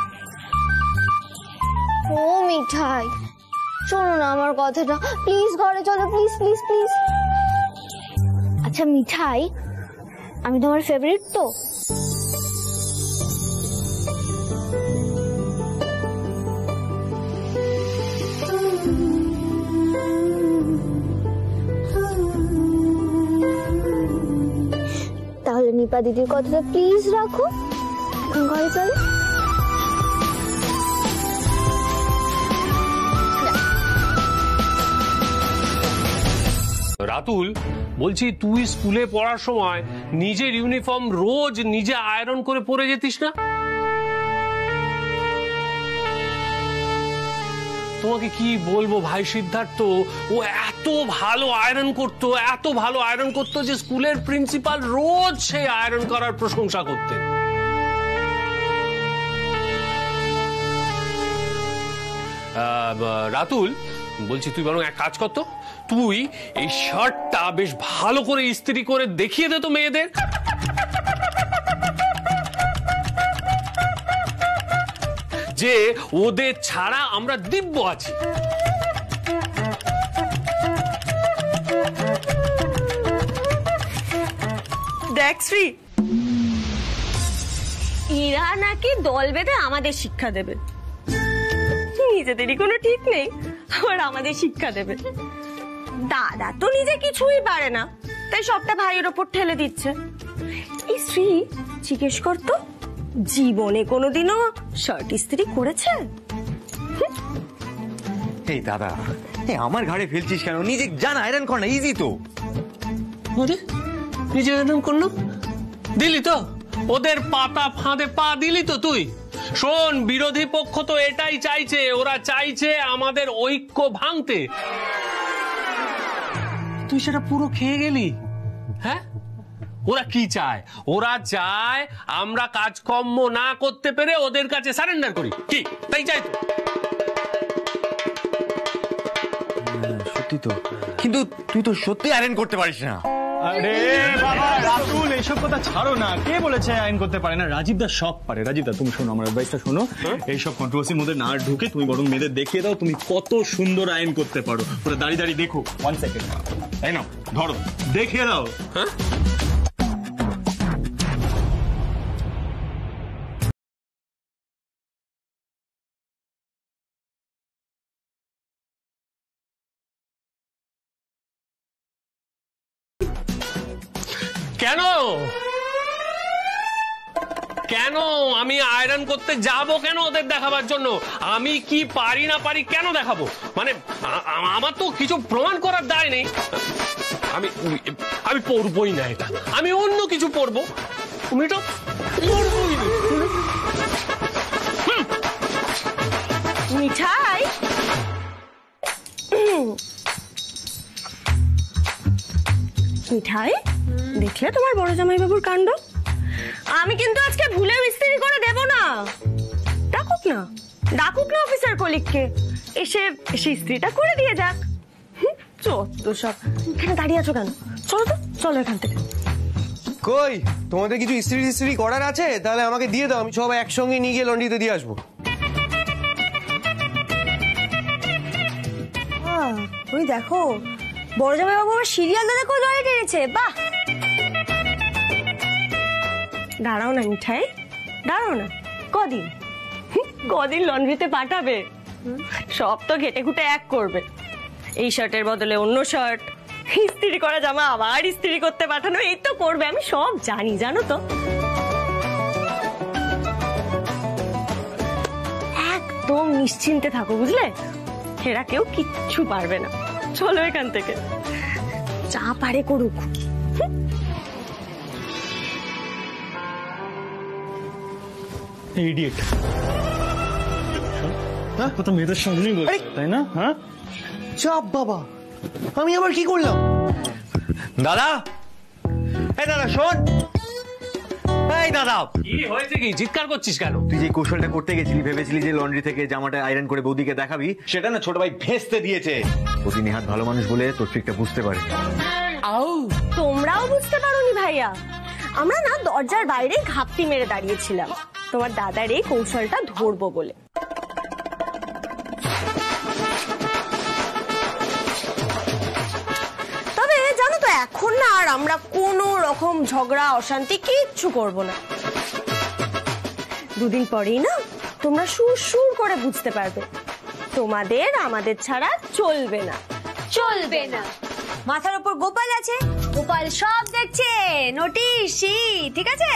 ও মিঠাই, শোনো না আমার কথাটা, প্লিজ ঘরে চলো, প্লিজ প্লিজ প্লিজ। আচ্ছা মিঠাই, আমি তোমার ফেভারিট তো? তাহলে নিপা দিদির কথাটা প্লিজ রাখো, ঘরে চলো। রাতুল, বলছি তুই স্কুলে পড়ার সময় নিজের ইউনিফর্ম রোজ নিজে আয়রন করে পরে যেতিস না? তোমাকে কি বলবো ভাই সিদ্ধার্থ, ও এত ভালো আয়রন করতো, এত ভালো আয়রন করতো যে স্কুলের প্রিন্সিপাল রোজ সেই আয়রন করার প্রশংসা করতেন। রাতুল, বলছি তুই বরং এক কাজ করতো, তুই এই শার্টটা বেশ ভালো করে ইস্ত্রি করে দেখিয়ে দে তো মেয়েদের। যে ওদের ছাড়া আমরা দিব্য আছি। দেখ শ্রী, এরা নাকি দল বেঁধে আমাদের শিক্ষা দেবে, নিজেদেরই কোনো ঠিক নেই, আবার আমাদের শিক্ষা দেবে। দাদা তো নিজে কিছুই পারে না, তাই সবটা ভাইয়ের ওপর ঠেলে দিচ্ছে। এই শ্রী, জিজ্ঞেস করতো জীবনে কোনোদিনও শার্ট ইস্ত্রি করেছে? এই দাদা, আমার ঘাড়ে ফেলছিস কেন? নিজে জান আয়রন কর না, ইজি তো। নিজে আয়রন করলো, দিলি তো ওদের পাতা ফাঁদে পা দিলি তো তুই। শোন, বিরোধী পক্ষ তো এটাই চাইছে, ওরা চাইছে আমাদের ঐক্য ভাঙতে। তুই সেটা পুরো খেয়ে গেলি। হ্যাঁ, ওরা কি চায়? ওরা চায় আমরা কাজকর্ম না করতে পেরে ওদের কাছে সারেন্ডার করি, কি তাই চাই তো? সত্যি তো, কিন্তু তুই তো সত্যি আয়রন করতে পারিস না। আরে বাবা রাতুল, এইসব কথা ছাড়ো না। কে বলেছে আইন করতে পারে না? রাজীব দা সব পারে। রাজীব দা তুমি শোনো, আমার অ্যাডভাইসটা শোনো, এইসব কন্ট্রোভার্সির মধ্যে না ঢুকে তুমি বরং মেয়েদের দেখিয়ে দাও তুমি কত সুন্দর আইন করতে পারো। ওরা দাঁড়িয়ে দাঁড়িয়ে দেখো। 1 সেকেন্ড, তাই না? ধরো, দেখিয়ে দাও। হ্যাঁ, কেন কেন আমি আয়রন করতে যাব কেন? ওদের দেখাবার জন্য? আমি কি পারি না পারি কেন দেখাবো? মানে আমার তো কিছু প্রমাণ করার দায় নেই। আমি আমি পড়বই না এটা, আমি অন্য কিছু পড়বো। এটা পড়বই না। মিঠাই, মিঠাই, দেখলে তোমার বড় জামাই বাবুর কাণ্ড? আমি কিন্তু আজকে ভুলেও ইস্ত্রি করে দেব না। ডাকুক না, ডাকুক না অফিসার কলিগকে, এসে এসে ইস্ত্রিটা করে দিয়ে যাক। চত্ব সব। এখানে দাঁড়িয়ে আছো কেন? চলো তো, চলো এখান থেকে। কই, তোমাদের কিছু ইস্ত্রি করার আছে? তাহলে আমাকে দিয়ে দাও, আমি সবাই একসঙ্গে নিয়ে গিয়ে লন্ড্রিতে দিয়ে আসবো। তুমি দেখো, বড় জামাই বাবু আমার সিরিয়াল দাদা করে দড়ি টেনেছে। বাহ, দাঁড়াও না মিঠাই, দাঁড়াও না। কদিন লন্ড্রিতে পাঠাবে? সব তো ঘেটে ঘুটে এক করবে। এই শার্টের বদলে অন্য শার্ট, ইস্ত্রি করা জামা আবার ইস্ত্রি করতে পাঠানো, এই তো করবে। আমি সব জানি, জানো তো। একদম নিশ্চিন্তে থাকো, বুঝলে? এরা কেউ কিচ্ছু পারবে না। চলো এখান থেকে, যা পারে করুক। ইডিয়েট। হ্যাঁ, কত মেয়েদের সামনেই বলছে, তাই না? হ্যাঁ, চাপ বাবা, আমি আবার কি করলাম? দাদা, এই দাদা শোন, এই দাদা, কি হয়েছে? কি চিৎকার করছিস কেন? তুই যে কৌশলটা করতে গেছিলি, ভেবেছিলি যে লন্ড্রি থেকে জামাটা আয়রন করে বৌদিকে দেখাবি, সেটা না ছোট ভাই ভেস্তে দিয়েছে। বৌদি নেহাত ভালো মানুষ বলে তোর ট্রিকটা বুঝতে পারে। তোমরাও বুঝতে পারোনি ভাইয়া, আমরা না দরজার বাইরে ঘাপটি মেরে দাঁড়িয়েছিলাম তোমার দাদার এই কৌশলটা ধরবো বলে। তবে জানো তো, এখন না আর আমরা কোনো রকম ঝগড়া অশান্তি কিচ্ছু করব না। দুদিন পরেই না তোমরা সুর সুর করে বুঝতে পারবে তোমাদের আমাদের ছাড়া চলবে না। চলবে না। মাথার উপর গোপাল আছে, গোপাল সব দেখছে, নোটিশ, ঠিক আছে?